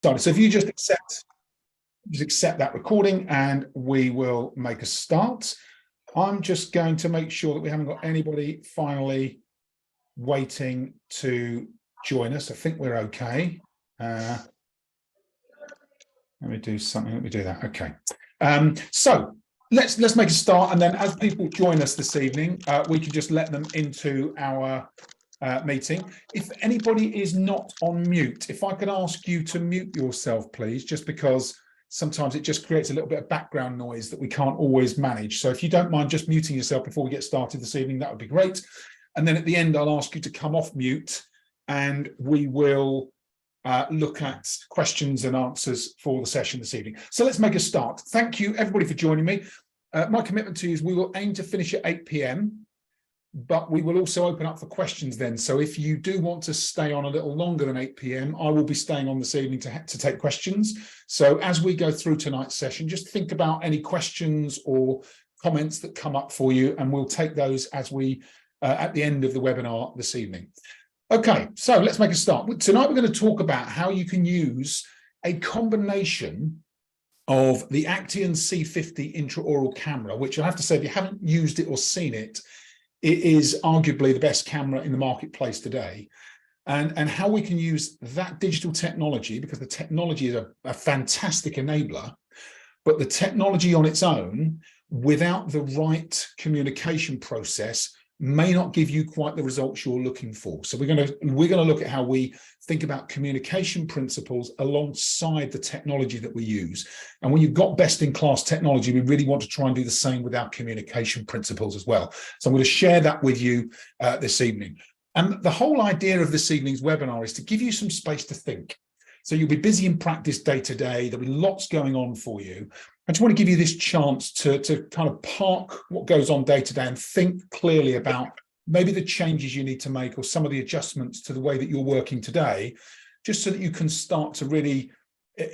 started. So if you just accept that recording and we will make a start. I'm just going to make sure that we haven't got anybody finally waiting to join us. I think we're okay. Let me do something. Let me do that. Okay. So let's make a start, and then as people join us this evening, we can just let them into our meeting. If anybody is not on mute, if I could ask you to mute yourself, please, just because sometimes it just creates a little bit of background noise that we can't always manage. So if you don't mind just muting yourself before we get started this evening, that would be great. And then at the end, I'll ask you to come off mute and we will look at questions and answers for the session this evening. So let's make a start. Thank you, everybody, for joining me. My commitment to you is we will aim to finish at 8 p.m, but we will also open up for questions then. So if you do want to stay on a little longer than 8 p.m, I will be staying on this evening to take questions. So as we go through tonight's session, just think about any questions or comments that come up for you, and we'll take those as we at the end of the webinar this evening. Okay, so let's make a start. Tonight we're going to talk about how you can use a combination of the Acteon C50 intraoral camera, which I have to say, if you haven't used it or seen it, it is arguably the best camera in the marketplace today. And how we can use that digital technology, because the technology is a fantastic enabler, but the technology on its own, without the right communication process, may not give you quite the results you're looking for. So we're going to look at how we think about communication principles alongside the technology that we use. And when you've got best-in-class technology, we really want to try and do the same with our communication principles as well. So I'm going to share that with you this evening. And the whole idea of this evening's webinar is to give you some space to think. So you'll be busy in practice day to day. There'll be lots going on for you. I just want to give you this chance to kind of park what goes on day to day and think clearly about maybe the changes you need to make or some of the adjustments to the way that you're working today, just so that you can start to really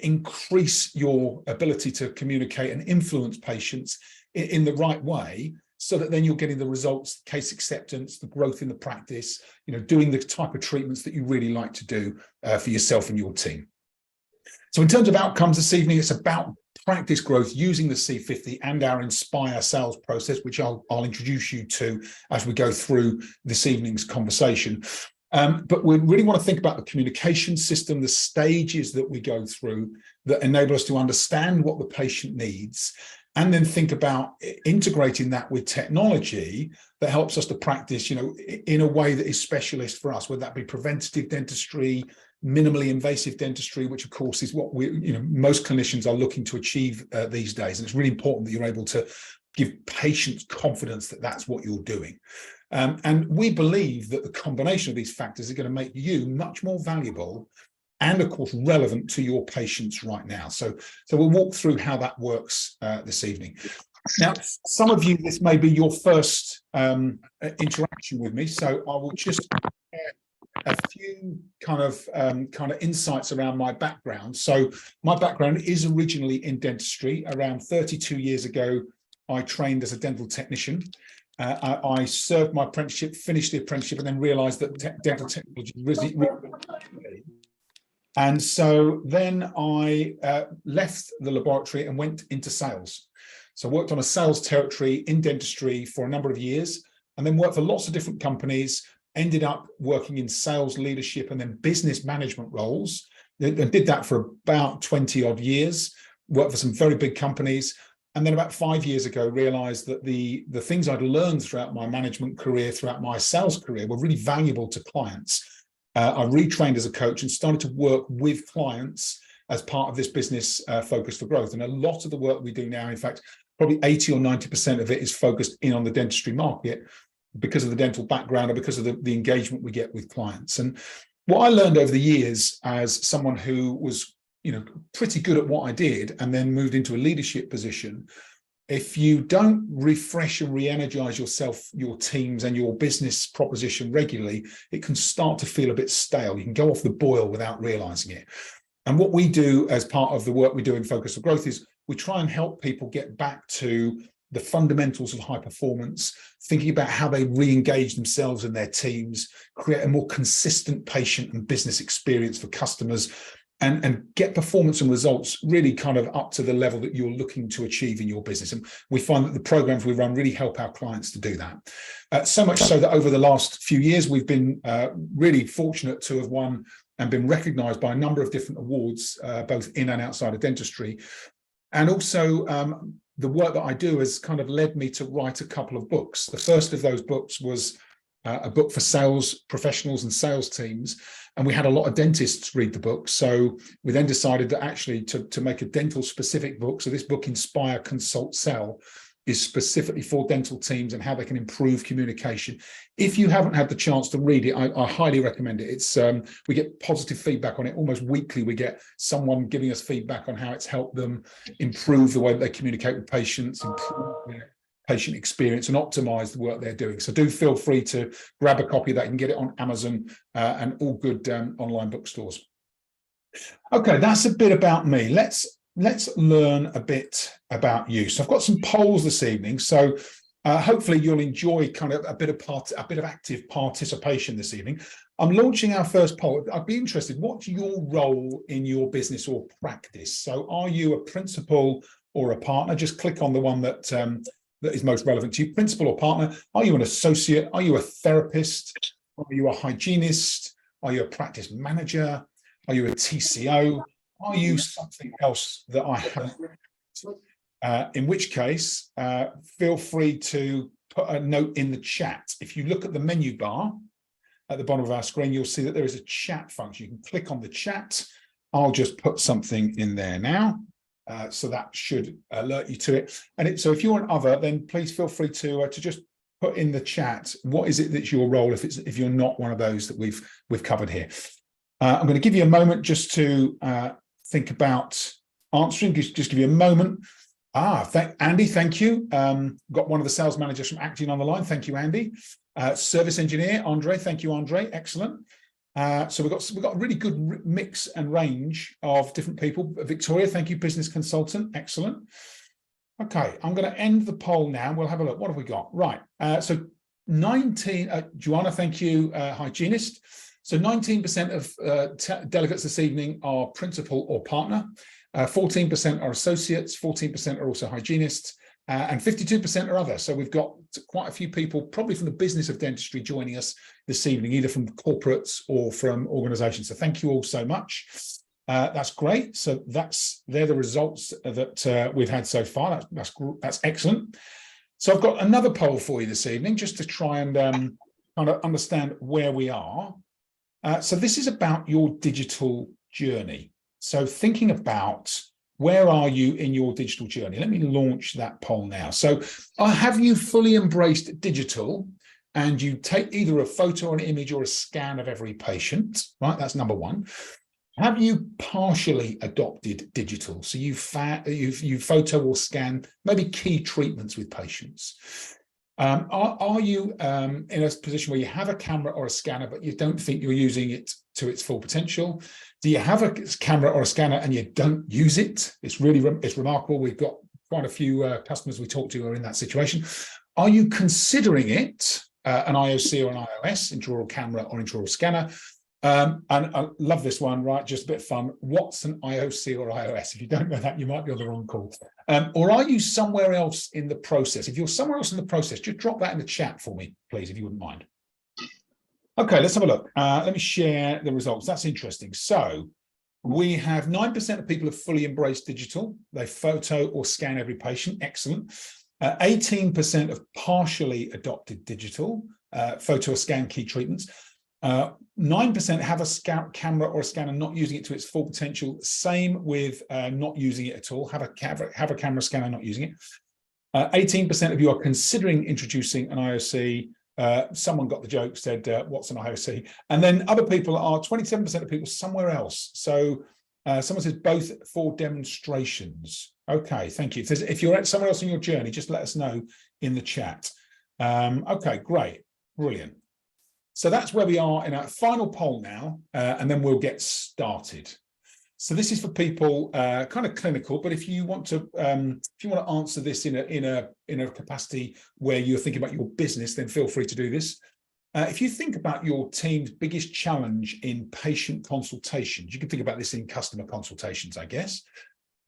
increase your ability to communicate and influence patients in the right way, so that then you're getting the results, case acceptance, the growth in the practice, doing the type of treatments that you really like to do for yourself and your team. So in terms of outcomes this evening, it's about practice growth using the C50 and our Inspire sales process, which I'll introduce you to as we go through this evening's conversation. But we really want to think about the communication system, the stages that we go through that enable us to understand what the patient needs, and then think about integrating that with technology that helps us to practice, in a way that is specialist for us, whether that be preventative dentistry, minimally invasive dentistry, which of course is what most clinicians are looking to achieve these days. And it's really important that you're able to give patients confidence that that's what you're doing. And we believe that the combination of these factors are going to make you much more valuable and of course relevant to your patients right now. So we'll walk through how that works this evening. Now, some of you, this may be your first interaction with me, so I will just a few kind of insights around my background. So my background is originally in dentistry. Around 32 years ago, I trained as a dental technician. I served my apprenticeship, finished the apprenticeship, and then realized that dental technology really. And so then I left the laboratory and went into sales. So I worked on a sales territory in dentistry for a number of years, and then worked for lots of different companies, ended up working in sales leadership and then business management roles. I did that for about 20 odd years, worked for some very big companies. And then about 5 years ago, realized that the things I'd learned throughout my management career, throughout my sales career, were really valuable to clients. I retrained as a coach and started to work with clients as part of this business focus for growth. And a lot of the work we do now, in fact, probably 80 or 90% of it is focused in on the dentistry market because of the dental background or because of the engagement we get with clients. And what I learned over the years as someone who was, pretty good at what I did and then moved into a leadership position, if you don't refresh and re-energize yourself, your teams and your business proposition regularly, it can start to feel a bit stale. You can go off the boil without realizing it. And what we do as part of the work we do in Focus for Growth is we try and help people get back to the fundamentals of high performance, thinking about how they re-engage themselves and their teams, create a more consistent patient and business experience for customers, and get performance and results really kind of up to the level that you're looking to achieve in your business. And we find that the programs we run really help our clients to do that. So much so that over the last few years, we've been really fortunate to have won and been recognized by a number of different awards, both in and outside of dentistry. And also the work that I do has kind of led me to write a couple of books. The first of those books was a book for sales professionals and sales teams. And we had a lot of dentists read the book. So we then decided that actually to make a dental specific book. So this book, Inspire, Consult, Sell, is specifically for dental teams and how they can improve communication. If you haven't had the chance to read it, I highly recommend it. It's we get positive feedback on it almost weekly. We get someone giving us feedback on how it's helped them improve the way that they communicate with patients, improve their patient experience, and optimize the work they're doing. So do feel free to grab a copy of that. You can get it on Amazon and all good online bookstores. Okay, that's a bit about me. Let's learn a bit about you. So I've got some polls this evening. So hopefully you'll enjoy kind of a bit of active participation this evening. I'm launching our first poll. I'd be interested, what's your role in your business or practice? So are you a principal or a partner? Just click on the one that is most relevant to you, principal or partner. Are you an associate? Are you a therapist? Are you a hygienist? Are you a practice manager? Are you a TCO? Are you something else that I haven't? In which case, feel free to put a note in the chat. If you look at the menu bar at the bottom of our screen, you'll see that there is a chat function. You can click on the chat. I'll just put something in there now. So that should alert you to it. And so if you're an other, then please feel free to just put in the chat, what is it that's your role if you're not one of those that we've covered here. I'm going to give you a moment just to think about answering. Just give you a moment. Andy, thank you. Got one of the sales managers from Acteon on the line. Thank you, Andy. Service engineer, Andre. Thank you, Andre. Excellent. So we've got a really good mix and range of different people. Victoria, thank you, business consultant. Excellent. Okay, I'm going to end the poll now. We'll have a look. What have we got? Right. So 19, Joanna, thank you, hygienist. So 19% of delegates this evening are principal or partner. 14% are associates. 14% are also hygienists. And 52% are other. So we've got quite a few people, probably from the business of dentistry, joining us this evening, either from corporates or from organizations. So thank you all so much. That's great. So they're the results that we've had so far. That's excellent. So I've got another poll for you this evening, just to try and kind of understand where we are. So this is about your digital journey. So thinking about, where are you in your digital journey? Let me launch that poll now. So have you fully embraced digital and you take either a photo or an image or a scan of every patient, right? That's number one. Have you partially adopted digital? So you photo or scan maybe key treatments with patients. Are you in a position where you have a camera or a scanner, but you don't think you're using it to its full potential? Do you have a camera or a scanner and you don't use it? It's remarkable. We've got quite a few customers we talk to who are in that situation. Are you considering it an IOC or an iOS, intraoral camera or intraoral scanner? And I love this one, right? Just a bit of fun. What's an IOC or iOS? If you don't know that, you might be on the wrong call. Or are you somewhere else in the process? If you're somewhere else in the process, just drop that in the chat for me, please, if you wouldn't mind. Okay, let's have a look. Let me share the results. That's interesting. So we have 9% of people have fully embraced digital. They photo or scan every patient. Excellent. 18% have partially adopted digital, photo or scan key treatments. 9% have a camera or a scanner not using it to its full potential. Same with not using it at all. Have a camera scanner not using it. 18% of you are considering introducing an IOC. Someone got the joke, said, what's an IOC? And then other people are 27% of people somewhere else. So someone says both for demonstrations. Okay, thank you. If you're at somewhere else in your journey, just let us know in the chat. Okay, great, brilliant. So that's where we are in our final poll now, and then we'll get started. So this is for people kind of clinical, but if you want to answer this in a capacity where you're thinking about your business, then feel free to do this. If you think about your team's biggest challenge in patient consultations, you can think about this in customer consultations, I guess.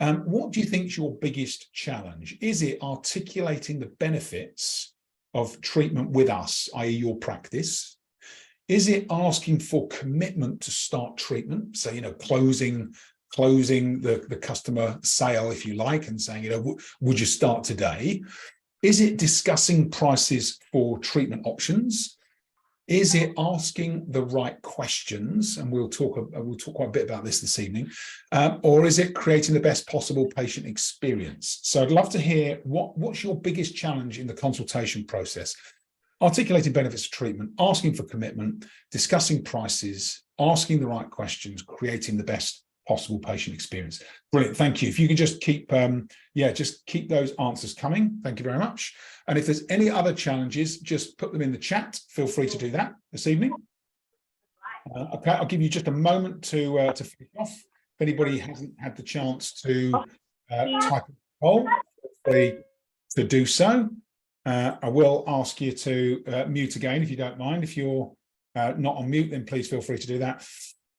What do you think is your biggest challenge? Is it articulating the benefits of treatment with us, i.e. your practice? Is it asking for commitment to start treatment? So, closing the customer sale, if you like, and saying, would you start today? Is it discussing prices for treatment options? Is it asking the right questions? And we'll talk quite a bit about this evening. Or is it creating the best possible patient experience? So I'd love to hear what's your biggest challenge in the consultation process? Articulating benefits of treatment, asking for commitment, discussing prices, asking the right questions, creating the best possible patient experience. Brilliant, thank you. If you can just keep those answers coming. Thank you very much. And if there's any other challenges, just put them in the chat. Feel free to do that this evening. Okay, I'll give you just a moment to finish off. If anybody hasn't had the chance to type a poll, feel free to do so. I will ask you to mute again if you don't mind. If you're not on mute, then please feel free to do that.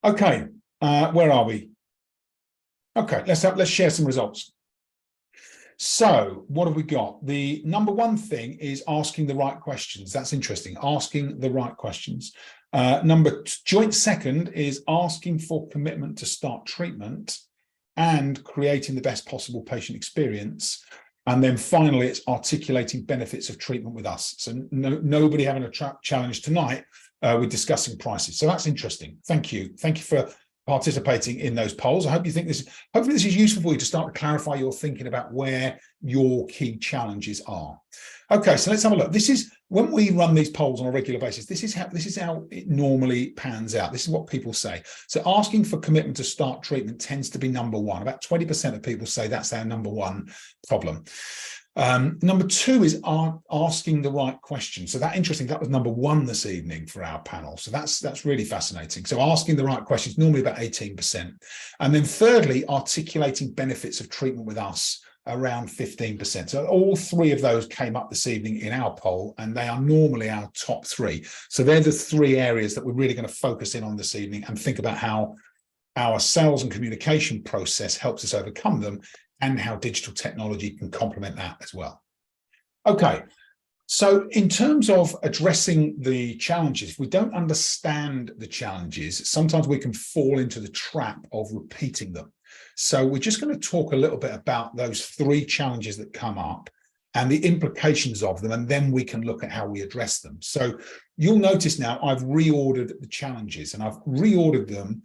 Okay, where are we? Okay, let's share some results. So what have we got? The number one thing is asking the right questions. That's interesting, asking the right questions. Joint second is asking for commitment to start treatment and creating the best possible patient experience. And then finally, it's articulating benefits of treatment with us. So nobody having a challenge tonight with discussing prices. So that's interesting. Thank you. Thank you for participating in those polls. I hope you think hopefully this is useful for you to start to clarify your thinking about where your key challenges are. Okay, so let's have a look. This is when we run these polls on a regular basis. This is how it normally pans out. This is what people say. So asking for commitment to start treatment tends to be number one. About 20% of people say that's our number one problem. Number two is asking the right question. So that was number one this evening for our panel. So that's really fascinating. So asking the right questions, normally about 18%. And then thirdly, articulating benefits of treatment with us, around 15%. So all three of those came up this evening in our poll, and they are normally our top three. So they're the three areas that we're really going to focus in on this evening and think about how our sales and communication process helps us overcome them, and how digital technology can complement that as well. Okay, so in terms of addressing the challenges, if we don't understand the challenges, sometimes we can fall into the trap of repeating them. So we're just going to talk a little bit about those three challenges that come up and the implications of them, and then we can look at how we address them. So you'll notice now I've reordered the challenges, and I've reordered them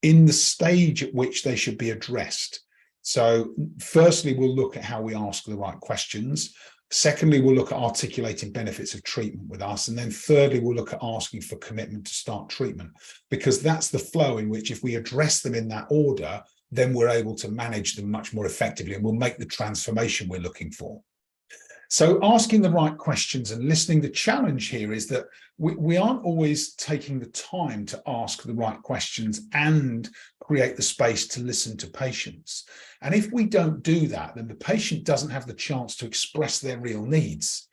in the stage at which they should be addressed. So firstly, we'll look at how we ask the right questions. Secondly, we'll look at articulating benefits of treatment with us. And then thirdly, we'll look at asking for commitment to start treatment, because that's the flow in which if we address them in that order, then we're able to manage them much more effectively, and we'll make the transformation we're looking for. So asking the right questions and listening, the challenge here is that we aren't always taking the time to ask the right questions and create the space to listen to patients. And if we don't do that, then the patient doesn't have the chance to express their real needs.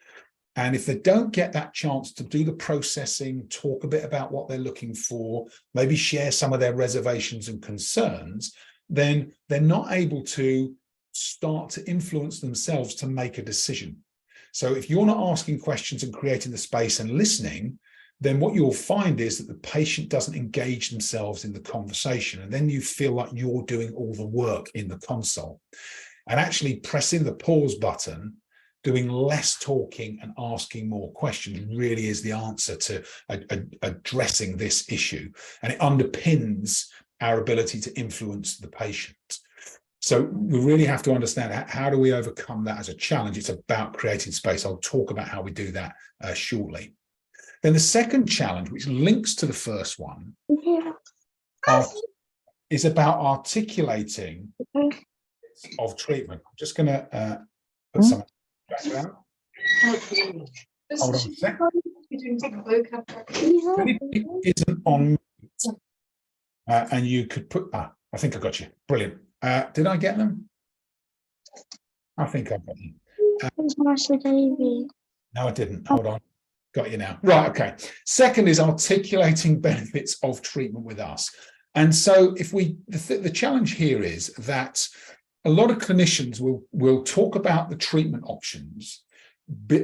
And if they don't get that chance to do the processing, talk a bit about what they're looking for, maybe share some of their reservations and concerns, then they're not able to start to influence themselves to make a decision. So if you're not asking questions and creating the space and listening, then what you'll find is that the patient doesn't engage themselves in the conversation. And then you feel like you're doing all the work in the consult. And actually pressing the pause button, doing less talking and asking more questions really is the answer to addressing this issue. And it underpins our ability to influence the patient. So we really have to understand how do we overcome that as a challenge. It's about creating space. I'll talk about how we do that shortly. Then the second challenge, which links to the first one, is about articulating of treatment. I'm just going to put some background. Hold on a second. It isn't on, and you could put, I think I got you. Brilliant. Did I get them? I think I got them. No, I didn't. Hold on. Got you now. Right, okay. Second is articulating benefits of treatment with us. And so if the challenge here is that a lot of clinicians will talk about the treatment options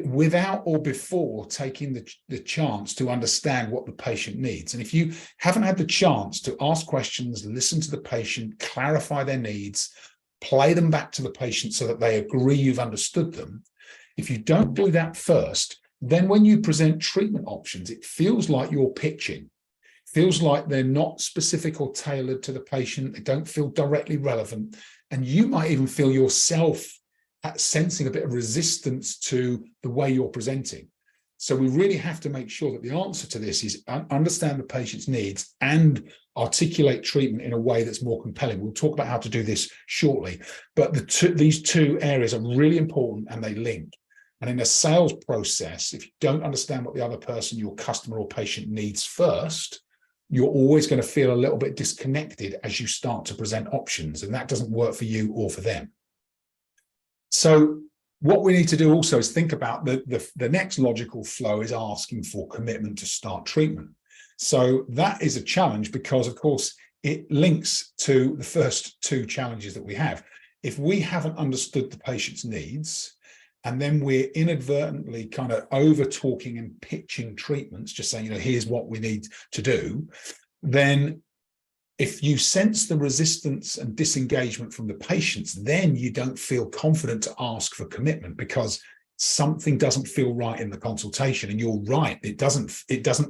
without or before taking the chance to understand what the patient needs. And if you haven't had the chance to ask questions, listen to the patient, clarify their needs, play them back to the patient so that they agree you've understood them, if you don't do that first, then when you present treatment options, it feels like you're pitching. Feels like they're not specific or tailored to the patient. They don't feel directly relevant. And you might even feel yourself sensing a bit of resistance to the way you're presenting. So we really have to make sure that the answer to this is understand the patient's needs and articulate treatment in a way that's more compelling. We'll talk about how to do this shortly, but these two areas are really important and they link. And in a sales process, if you don't understand what the other person, your customer or patient needs first, you're always going to feel a little bit disconnected as you start to present options, and that doesn't work for you or for them. So what we need to do also is think about the next logical flow is asking for commitment to start treatment. So that is a challenge because, of course, it links to the first two challenges that we have. If we haven't understood the patient's needs, and then we're inadvertently kind of over talking and pitching treatments, just saying, here's what we need to do, then if you sense the resistance and disengagement from the patients, then you don't feel confident to ask for commitment because something doesn't feel right in the consultation. And you're right, it doesn't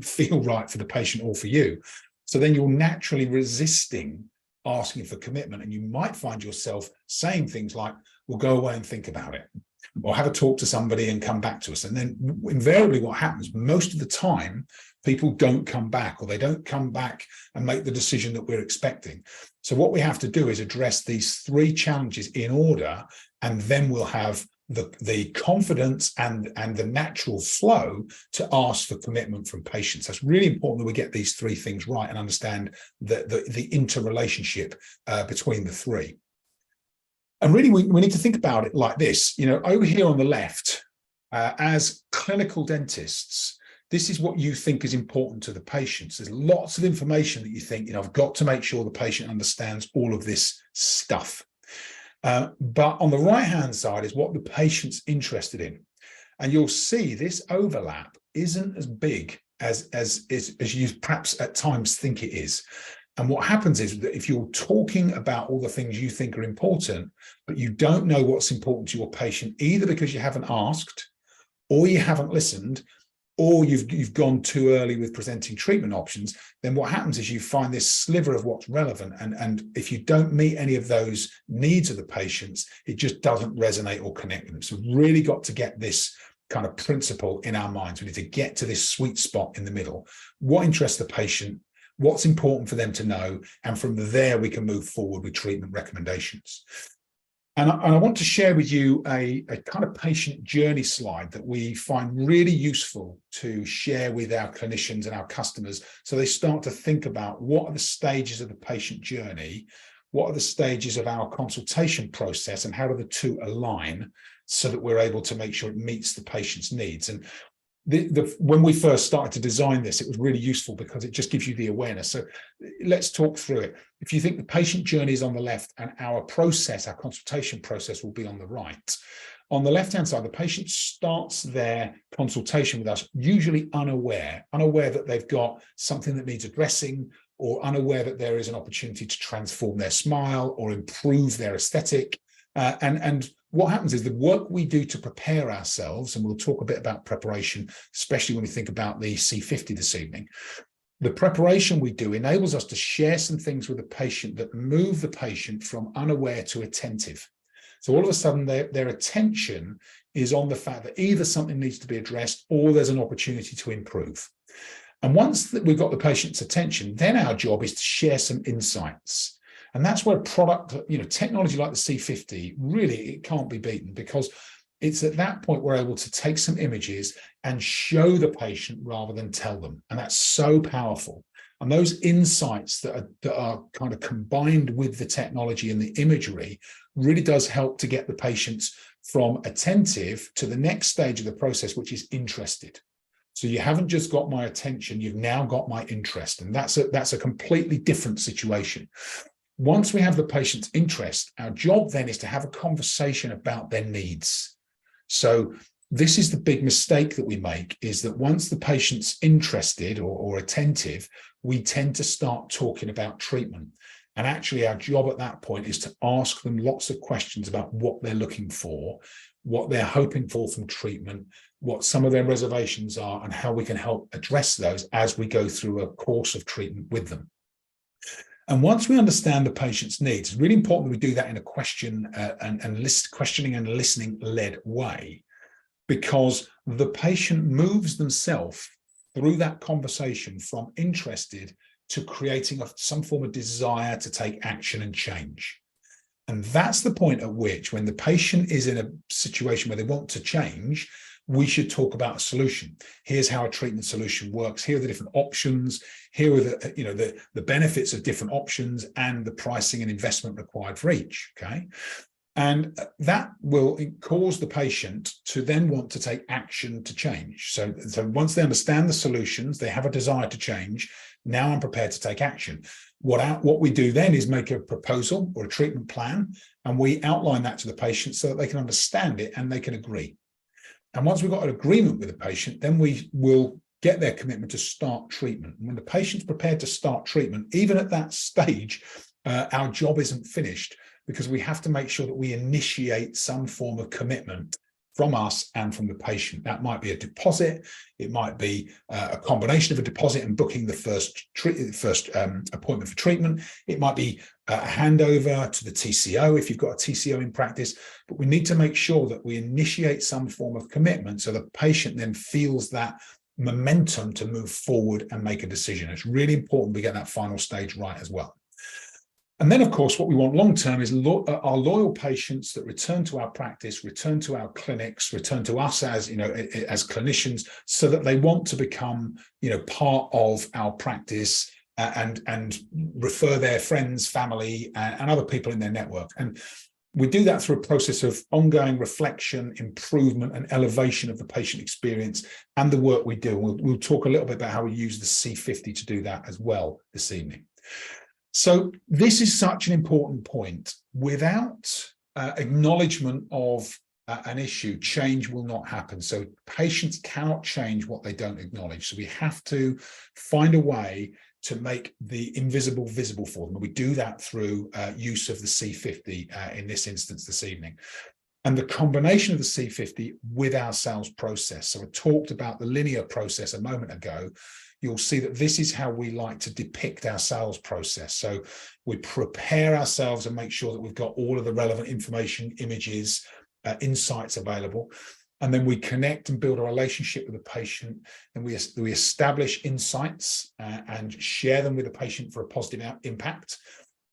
feel right for the patient or for you. So then you're naturally resisting asking for commitment. And you might find yourself saying things like, we'll go away and think about it, or have a talk to somebody and come back to us. And then invariably what happens most of the time, people don't come back, or they don't come back and make the decision that we're expecting. So what we have to do is address these three challenges in order, and then we'll have the confidence and the natural flow to ask for commitment from patients. That's really important that we get these three things right and understand the interrelationship between the three. And really, we need to think about it like this. Over here on the left, as clinical dentists, this is what you think is important to the patients. There's lots of information that you think, I've got to make sure the patient understands all of this stuff. But on the right-hand side is what the patient's interested in. And you'll see this overlap isn't as big as you perhaps at times think it is. And what happens is that if you're talking about all the things you think are important, but you don't know what's important to your patient, either because you haven't asked, or you haven't listened, or you've gone too early with presenting treatment options, then what happens is you find this sliver of what's relevant. And if you don't meet any of those needs of the patients, it just doesn't resonate or connect with them. So we've really got to get this kind of principle in our minds. We need to get to this sweet spot in the middle. What interests the patient? What's important for them to know? And from there, we can move forward with treatment recommendations. And I want to share with you a kind of patient journey slide that we find really useful to share with our clinicians and our customers, so they start to think about what are the stages of the patient journey, what are the stages of our consultation process, and how do the two align so that we're able to make sure it meets the patient's needs. And when we first started to design this, it was really useful because it just gives you the awareness. So let's talk through it. If you think the patient journey is on the left and our process, our consultation process, will be on the right. On the left-hand side, the patient starts their consultation with us, usually unaware that they've got something that needs addressing, or unaware that there is an opportunity to transform their smile or improve their aesthetic. And what happens is the work we do to prepare ourselves, and we'll talk a bit about preparation, especially when we think about the C50 this evening, the preparation we do enables us to share some things with the patient that move the patient from unaware to attentive. So all of a sudden, their attention is on the fact that either something needs to be addressed or there's an opportunity to improve. And once that we've got the patient's attention, then our job is to share some insights. And that's where product, technology like the C50, really, it can't be beaten, because it's at that point we're able to take some images and show the patient rather than tell them. And that's so powerful. And those insights that are kind of combined with the technology and the imagery really does help to get the patients from attentive to the next stage of the process, which is interested. So you haven't just got my attention, you've now got my interest. And that's a completely different situation. Once we have the patient's interest, our job then is to have a conversation about their needs. So this is the big mistake that we make, is that once the patient's interested or attentive, we tend to start talking about treatment. And actually our job at that point is to ask them lots of questions about what they're looking for, what they're hoping for from treatment, what some of their reservations are, and how we can help address those as we go through a course of treatment with them. And once we understand the patient's needs, it's really important that we do that in a questioning and listening led way, because the patient moves themselves through that conversation from interested to creating some form of desire to take action and change. And that's the point at which, when the patient is in a situation where they want to change, we should talk about a solution. Here's how a treatment solution works. Here are the different options. Here are the benefits of different options and the pricing and investment required for each. Okay. And that will cause the patient to then want to take action to change. So once they understand the solutions, they have a desire to change. Now I'm prepared to take action. What we do then is make a proposal or a treatment plan, and we outline that to the patient so that they can understand it and they can agree. And once we've got an agreement with the patient, then we will get their commitment to start treatment. And when the patient's prepared to start treatment, even at that stage, our job isn't finished, because we have to make sure that we initiate some form of commitment from us and from the patient. That might be a deposit. It might be a combination of a deposit and booking the first appointment for treatment. It might be a handover to the TCO if you've got a TCO in practice. But we need to make sure that we initiate some form of commitment so the patient then feels that momentum to move forward and make a decision. It's really important we get that final stage right as well. And then, of course, what we want long-term is our loyal patients that return to our practice, return to our clinics, return to us as, as clinicians, so that they want to become, part of our practice and refer their friends, family, and other people in their network. And we do that through a process of ongoing reflection, improvement, and elevation of the patient experience and the work we do. We'll talk a little bit about how we use the C50 to do that as well this evening. So this is such an important point. Without acknowledgement of an issue, change will not happen. So patients cannot change what they don't acknowledge. So we have to find a way to make the invisible visible for them. And we do that through use of the C50 in this instance this evening. And the combination of the C50 with our sales process. So I talked about the linear process a moment ago. You'll see that this is how we like to depict our sales process. So we prepare ourselves and make sure that we've got all of the relevant information, images, insights available. And then we connect and build a relationship with the patient. And we establish insights and share them with the patient for a positive impact.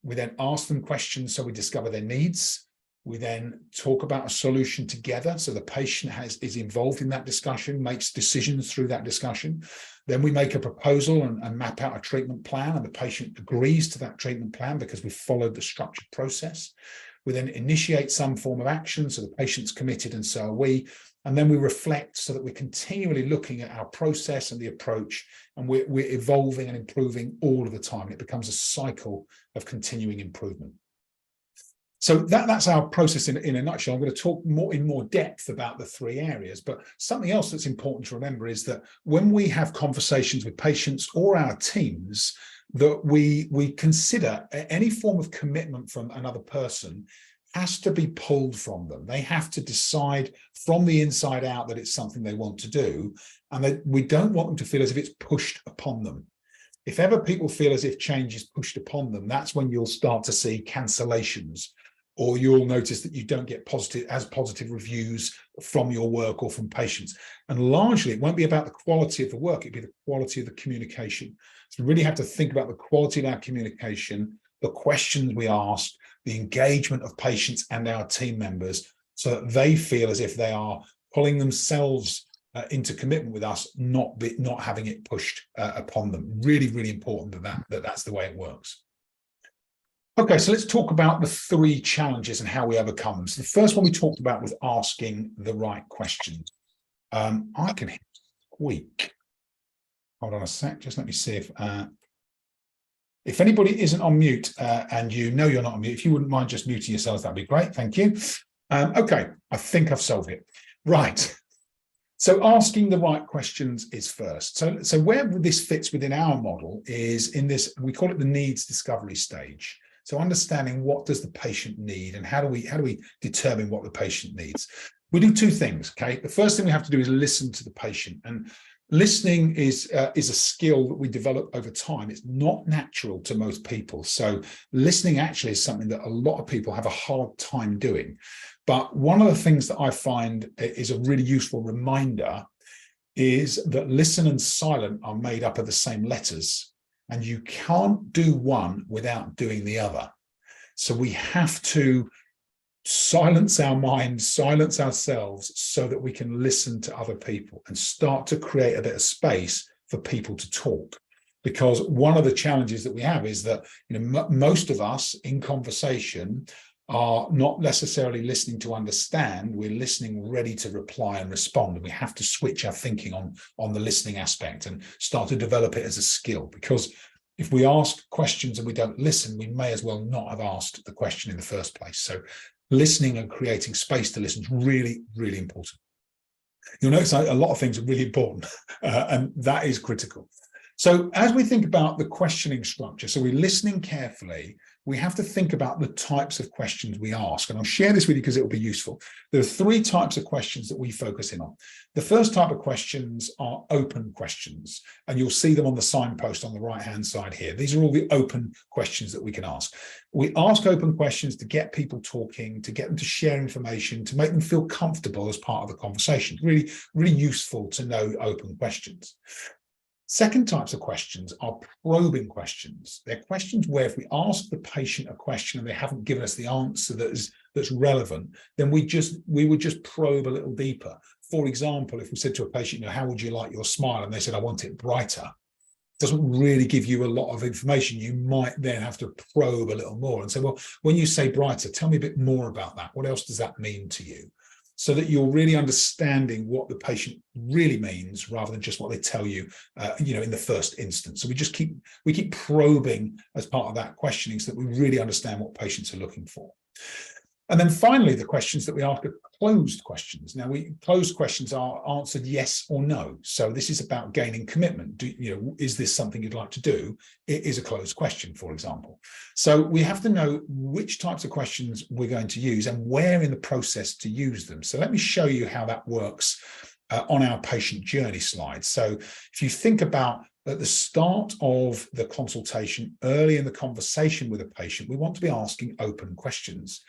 We then ask them questions so we discover their needs. We then talk about a solution together. So the patient is involved in that discussion, makes decisions through that discussion. Then we make a proposal and map out a treatment plan, and the patient agrees to that treatment plan because we followed the structured process. We then initiate some form of action, so the patient's committed and so are we. And then we reflect so that we're continually looking at our process and the approach, and we're evolving and improving all of the time. It becomes a cycle of continuing improvement. So that's our process in a nutshell. I'm going to talk in more depth about the three areas, but something else that's important to remember is that when we have conversations with patients or our teams, that we consider any form of commitment from another person has to be pulled from them. They have to decide from the inside out that it's something they want to do, and that we don't want them to feel as if it's pushed upon them. If ever people feel as if change is pushed upon them, that's when you'll start to see cancellations, or you'll notice that you don't get positive reviews from your work or from patients. And largely, it won't be about the quality of the work, it'll be the quality of the communication. So we really have to think about the quality of our communication, the questions we ask, the engagement of patients and our team members, so that they feel as if they are pulling themselves into commitment with us, not having it pushed upon them. Really, really important that's the way it works. Okay, so let's talk about the three challenges and how we overcome them. So the first one we talked about was asking the right questions. I can hear a squeak. hold on a sec, just let me see if anybody isn't on mute and you know you're not on mute, if you wouldn't mind just muting yourselves, that'd be great. Thank you. Okay, I think I've solved it. Right. So asking the right questions is first. So where this fits within our model is in this, we call it the needs discovery stage. So understanding what does the patient need and how do we determine what the patient needs. We do two things, okay? The first thing we have to do is listen to the patient, and listening is a skill that we develop over time. It's not natural to most people. So listening actually is something that a lot of people have a hard time doing. But one of the things that I find is a really useful reminder is that listen and silent are made up of the same letters, and you can't do one without doing the other. So we have to silence our minds, silence ourselves so that we can listen to other people and start to create a bit of space for people to talk. Because one of the challenges that we have is that, you know, most of us in conversation are not necessarily listening to understand, we're listening ready to reply and respond. And we have to switch our thinking on the listening aspect and start to develop it as a skill. Because if we ask questions and we don't listen, we may as well not have asked the question in the first place. So listening and creating space to listen is really, really important. You'll notice a lot of things are really important, and that is critical. So as we think about the questioning structure, so we're listening carefully, we have to think about the types of questions we ask. And I'll share this with you because it will be useful. There are three types of questions that we focus in on. The first type of questions are open questions, and you'll see them on the signpost on the right-hand side here. These are all the open questions that we can ask. We ask open questions to get people talking, to get them to share information, to make them feel comfortable as part of the conversation. Really, really useful to know open questions. Second types of questions are probing questions. They're questions where if we ask the patient a question and they haven't given us the answer that's relevant, then we would just probe a little deeper. For example, if we said to a patient, you know, how would you like your smile? And they said, I want it brighter. It doesn't really give you a lot of information. You might then have to probe a little more and say, well, when you say brighter, tell me a bit more about that. What else does that mean to you? So that you're really understanding what the patient really means rather than just what they tell you, you know, in the first instance. So we keep probing as part of that questioning so that we really understand what patients are looking for. And then finally, the questions that we ask are closed questions. Now, closed questions are answered yes or no. So this is about gaining commitment. Is this something you'd like to do? It is a closed question, for example. So we have to know which types of questions we're going to use and where in the process to use them. So let me show you how that works on our patient journey slide. So if you think about at the start of the consultation, early in the conversation with a patient, we want to be asking open questions.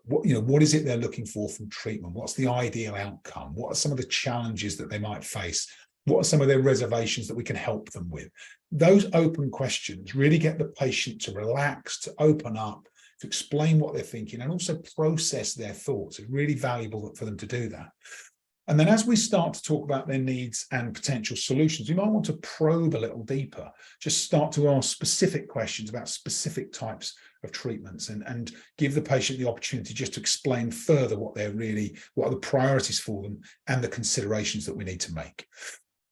What is it they're looking for from treatment? What's the ideal outcome? What are some of the challenges that they might face? What are some of their reservations that we can help them with? Those open questions really get the patient to relax, to open up, to explain what they're thinking, and also process their thoughts. It's really valuable for them to do that. And then as we start to talk about their needs and potential solutions, we might want to probe a little deeper, just start to ask specific questions about specific types of treatments and give the patient the opportunity just to explain further what are the priorities for them and the considerations that we need to make.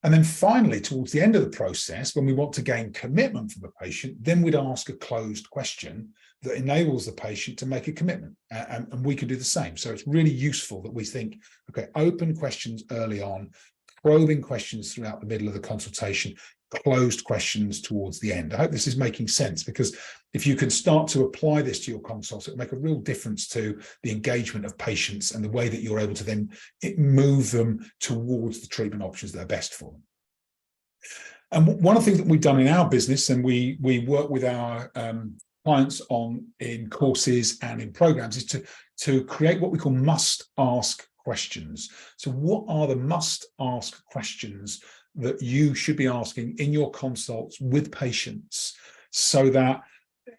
And then finally, towards the end of the process, when we want to gain commitment from the patient, then we'd ask a closed question that enables the patient to make a commitment. And we can do the same. So it's really useful that we think, okay, open questions early on, probing questions throughout the middle of the consultation, closed questions towards the end. I hope this is making sense, because if you can start to apply this to your consults, it'll make a real difference to the engagement of patients and the way that you're able to then move them towards the treatment options that are best for them. And one of the things that we've done in our business, and we work with our clients in courses and in programs, is to create what we call must-ask questions. So what are the must-ask questions that you should be asking in your consults with patients, so that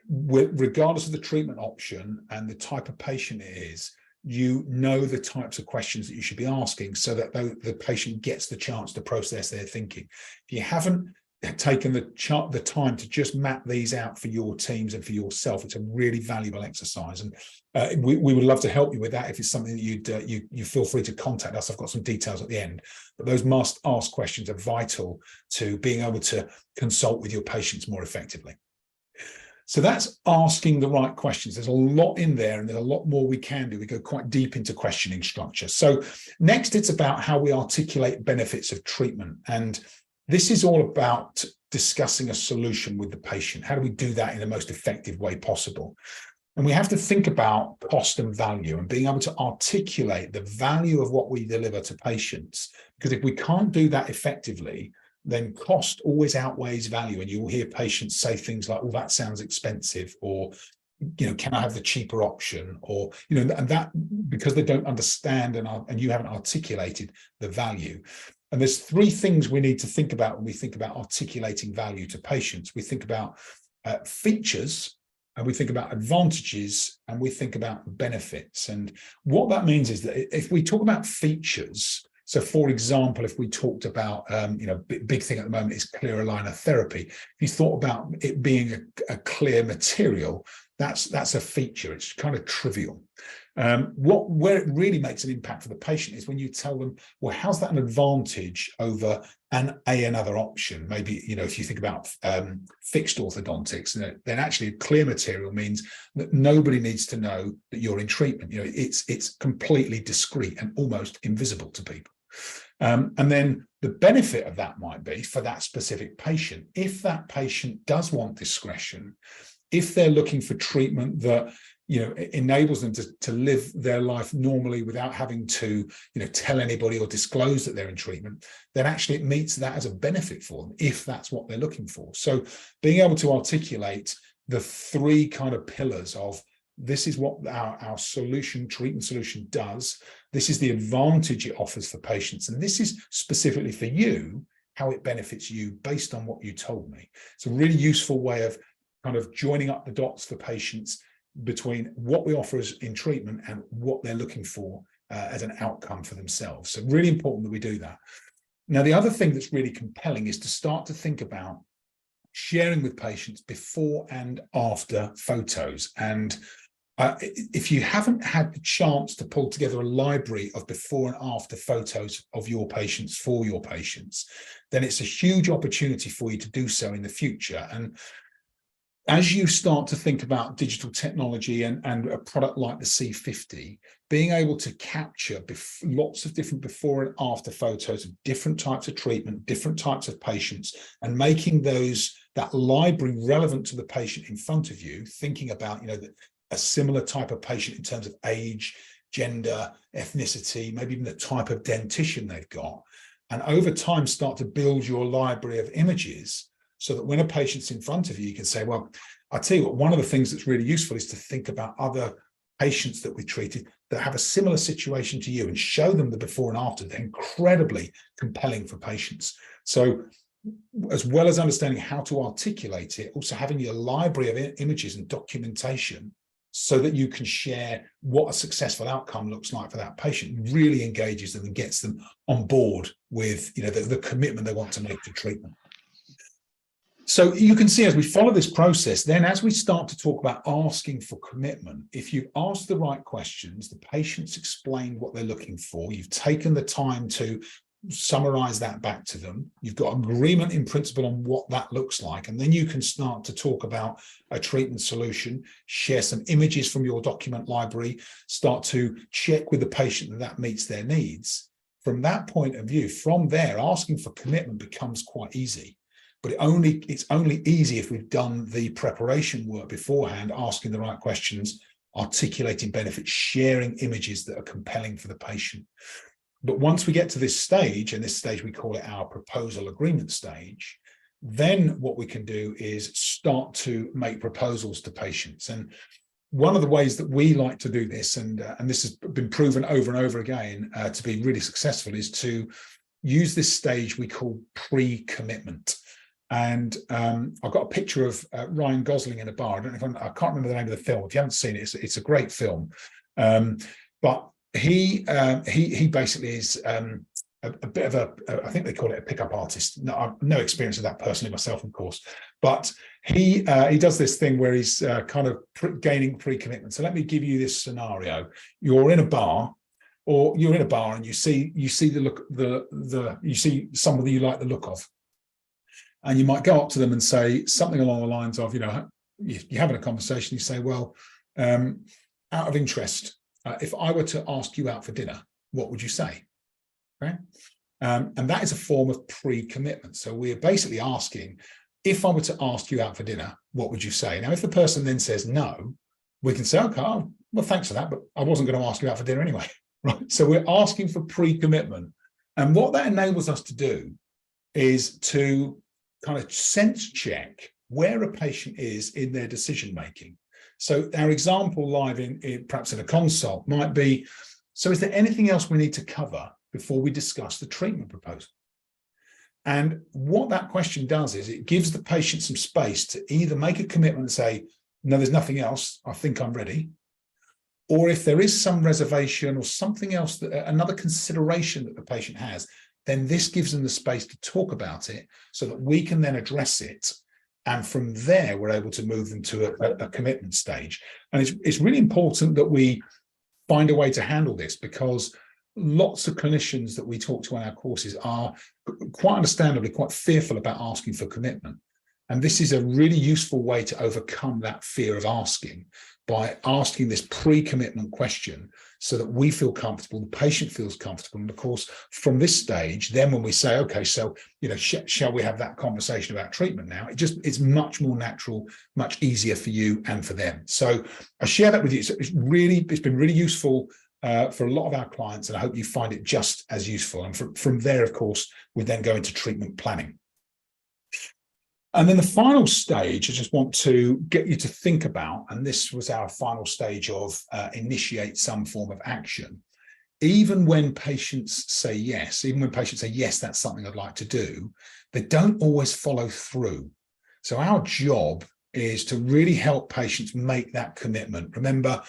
regardless of the treatment option and the type of patient it is, you know the types of questions that you should be asking so that the patient gets the chance to process their thinking. If you haven't taken the time to just map these out for your teams and for yourself, it's a really valuable exercise, and we would love to help you with that. If it's something that you feel free to contact us. I've got some details at the end, but those must ask questions are vital to being able to consult with your patients more effectively. So that's asking the right questions. There's a lot in there, and there's a lot more we can do. We go quite deep into questioning structure. So next, it's about how we articulate benefits of treatment. And this is all about discussing a solution with the patient. How do we do that in the most effective way possible? And we have to think about cost and value, and being able to articulate the value of what we deliver to patients. Because if we can't do that effectively, then cost always outweighs value. And you will hear patients say things like, "Oh, that sounds expensive," or, "Can I have the cheaper option?" Or, and that because they don't understand and you haven't articulated the value. And there's three things we need to think about when we think about articulating value to patients. We think about features, and we think about advantages, and we think about benefits. And what that means is that if we talk about features, so for example, if we talked about, big thing at the moment is clear aligner therapy. If you thought about it being a clear material, that's a feature. It's kind of trivial. Where it really makes an impact for the patient is when you tell them, well, how's that an advantage over another option? Maybe, if you think about fixed orthodontics, then actually a clear material means that nobody needs to know that you're in treatment. It's completely discreet and almost invisible to people. And then the benefit of that might be for that specific patient. If that patient does want discretion, if they're looking for treatment that enables them to live their life normally without having to tell anybody or disclose that they're in treatment, then actually it meets that as a benefit for them, if that's what they're looking for. So being able to articulate the three kind of pillars of, this is what our treatment solution does, this is the advantage it offers for patients, and this is specifically for you, how it benefits you based on what you told me. It's a really useful way of kind of joining up the dots for patients between what we offer as in treatment and what they're looking for as an outcome for themselves. So really important that we do that. Now, the other thing that's really compelling is to start to think about sharing with patients before and after photos. And if you haven't had the chance to pull together a library of before and after photos of your patients for your patients, then it's a huge opportunity for you to do so in the future. And as you start to think about digital technology and a product like the C50, being able to capture lots of different before and after photos of different types of treatment, different types of patients, and making that library relevant to the patient in front of you, thinking about a similar type of patient in terms of age, gender, ethnicity, maybe even the type of dentition they've got, and over time start to build your library of images, so that when a patient's in front of you, you can say, well, I'll tell you what, one of the things that's really useful is to think about other patients that we treated that have a similar situation to you, and show them the before and after. They're incredibly compelling for patients. So as well as understanding how to articulate it, also having your library of images and documentation so that you can share what a successful outcome looks like for that patient really engages them and gets them on board with the commitment they want to make to treatment. So you can see as we follow this process, then as we start to talk about asking for commitment, if you ask the right questions, the patient's explained what they're looking for, you've taken the time to summarize that back to them, you've got agreement in principle on what that looks like, and then you can start to talk about a treatment solution, share some images from your document library, start to check with the patient that meets their needs. From that point of view, from there, asking for commitment becomes quite easy. But it's only easy if we've done the preparation work beforehand, asking the right questions, articulating benefits, sharing images that are compelling for the patient. But once we get to this stage, and this stage we call it our proposal agreement stage, then what we can do is start to make proposals to patients. And one of the ways that we like to do this, and this has been proven over and over again to be really successful, is to use this stage we call pre-commitment. And I've got a picture of Ryan Gosling in a bar. I can't remember the name of the film. If you haven't seen it, it's a great film. But he basically is a bit of I think they call it a pickup artist. No, I've no experience of that personally myself, of course, but he does this thing where he's kind of gaining pre-commitment. So let me give you this scenario. You're in a bar, and you see the look, you see somebody you like the look of, and you might go up to them and say something along the lines of, you're having a conversation, you say, well, out of interest, if I were to ask you out for dinner, what would you say? Okay. And that is a form of pre-commitment. So we're basically asking, if I were to ask you out for dinner, what would you say? Now, if the person then says no, we can say, okay, well, thanks for that, but I wasn't going to ask you out for dinner anyway. Right. So we're asking for pre-commitment. And what that enables us to do is to kind of sense check where a patient is in their decision making. So our example live in perhaps in a consult might be, so is there anything else we need to cover before we discuss the treatment proposal? And what that question does is it gives the patient some space to either make a commitment and say, no, there's nothing else, I think I'm ready. Or if there is some reservation or something else, another consideration that the patient has, then this gives them the space to talk about it so that we can then address it. And from there, we're able to move them to a commitment stage. And it's really important that we find a way to handle this, because lots of clinicians that we talk to on our courses are quite understandably quite fearful about asking for commitment. And this is a really useful way to overcome that fear of asking, by asking this pre-commitment question so that we feel comfortable, the patient feels comfortable. And of course, from this stage, then when we say, okay, so, shall we have that conversation about treatment now? It's much more natural, much easier for you and for them. So I share that with you. So it's been really useful for a lot of our clients, and I hope you find it just as useful. And from there, of course, we then go into treatment planning. And then the final stage, I just want to get you to think about, and this was our final stage of initiate some form of action. Even when patients say yes, that's something I'd like to do, they don't always follow through. So our job is to really help patients make that commitment. Remember,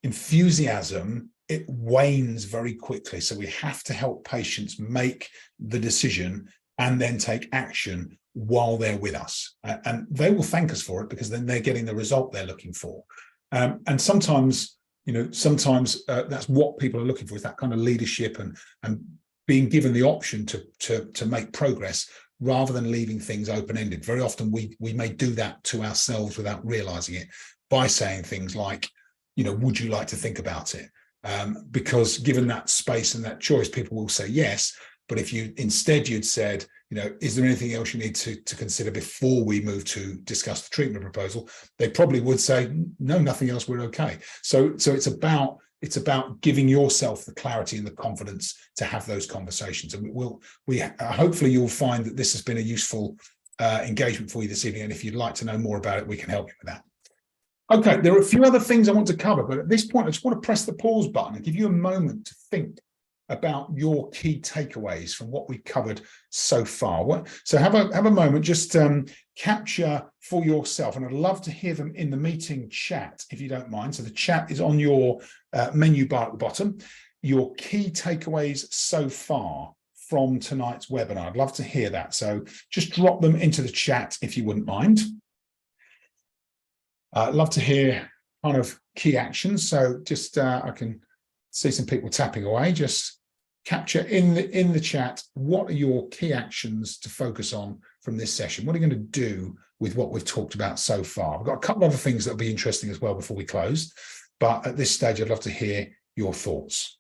enthusiasm, it wanes very quickly. So we have to help patients make the decision and then take action while they're with us, and they will thank us for it, because then they're getting the result they're looking for. And sometimes that's what people are looking for, is that kind of leadership and being given the option to make progress rather than leaving things open-ended. Very often we may do that to ourselves without realizing it, by saying things like, would you like to think about it? Because given that space and that choice, people will say yes. But if you'd said, is there anything else you need to consider before we move to discuss the treatment proposal, they probably would say, no, nothing else, we're okay. So it's about giving yourself the clarity and the confidence to have those conversations. And hopefully you'll find that this has been a useful engagement for you this evening. And if you'd like to know more about it, we can help you with that. Okay, there are a few other things I want to cover, but at this point, I just want to press the pause button and give you a moment to think about your key takeaways from what we've covered so far. So have a moment, just capture for yourself, and I'd love to hear them in the meeting chat, if you don't mind. So the chat is on your menu bar at the bottom. Your key takeaways so far from tonight's webinar. I'd love to hear that. So just drop them into the chat if you wouldn't mind. I'd love to hear kind of key actions. So just I can see some people tapping away. Just capture in the chat, what are your key actions to focus on from this session? What are you going to do with what we've talked about so far? I've got a couple of other things that'll be interesting as well before we close, but at this stage, I'd love to hear your thoughts.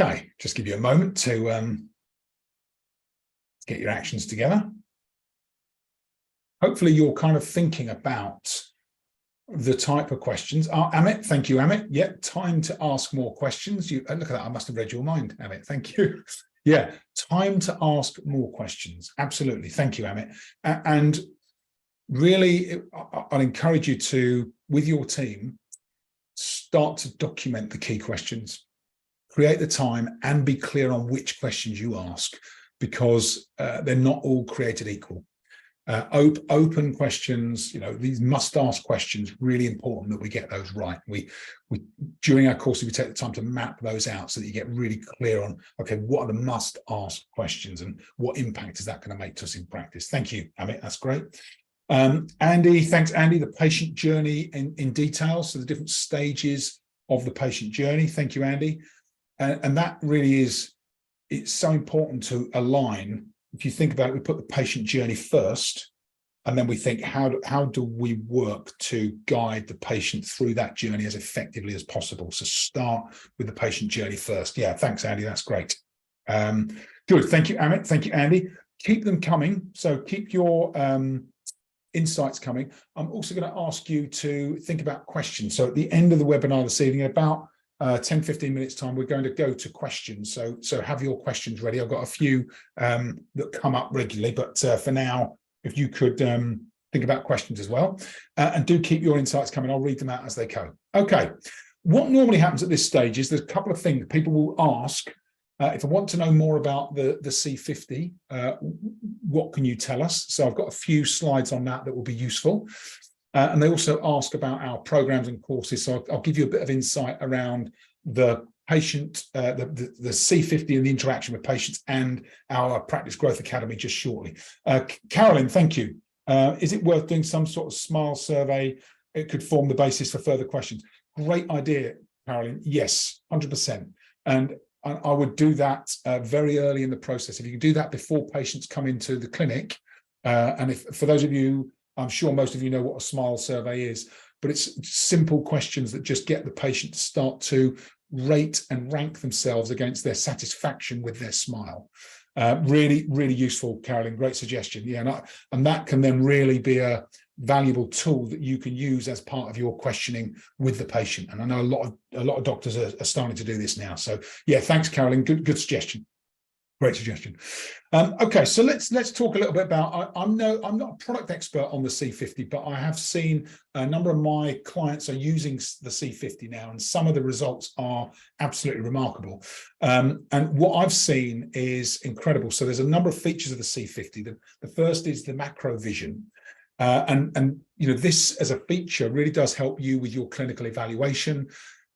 Okay, just give you a moment to get your actions together. Hopefully you're kind of thinking about the type of questions. Amit, thank you, Amit. Yeah, time to ask more questions. Look at that, I must have read your mind, Amit. Thank you. Yeah, time to ask more questions. Absolutely. Thank you, Amit. And really, I'd encourage you to, with your team, start to document the key questions. Create the time and be clear on which questions you ask, because they're not all created equal. Open questions, these must-ask questions, really important that we get those right. We during our course, we take the time to map those out so that you get really clear on, okay, what are the must-ask questions and what impact is that going to make to us in practice? Thank you, Amit, that's great. Andy, thanks, Andy, the patient journey in detail, so the different stages of the patient journey. Thank you, Andy. And that really is, it's so important to align. If you think about it, we put the patient journey first, and then we think, how do we work to guide the patient through that journey as effectively as possible? So start with the patient journey first. Yeah, thanks, Andy, that's great. Good, thank you, Amit, thank you, Andy. Keep them coming, so keep your insights coming. I'm also going to ask you to think about questions. So at the end of the webinar this evening, about 10-15 minutes time, we're going to go to questions. So have your questions ready. I've got a few that come up regularly, but for now, if you could think about questions as well, and do keep your insights coming. I'll read them out as they go. Okay, what normally happens at this stage is there's a couple of things people will ask. If I want to know more about the C50, what can you tell us? So I've got a few slides on that will be useful. And they also ask about our programs and courses. So I'll give you a bit of insight around the patient, the C50 and the interaction with patients, and our Practice Growth Academy just shortly. Carolyn, thank you. Is it worth doing some sort of SMILE survey? It could form the basis for further questions. Great idea, Carolyn. Yes, 100%. And I would do that very early in the process. If you can do that before patients come into the clinic, and if for those of you, I'm sure most of you know what a SMILE survey is, but it's simple questions that just get the patient to start to rate and rank themselves against their satisfaction with their smile. Really, really useful, Carolyn. Great suggestion. Yeah, and that can then really be a valuable tool that you can use as part of your questioning with the patient. And I know a lot of doctors are starting to do this now. So yeah, thanks, Carolyn. Good suggestion. Great suggestion. Okay, so let's talk a little bit about. I'm not a product expert on the C50, but I have seen a number of my clients are using the C50 now, and some of the results are absolutely remarkable. And what I've seen is incredible. So there's a number of features of the C50. The first is the macro vision. And this as a feature really does help you with your clinical evaluation.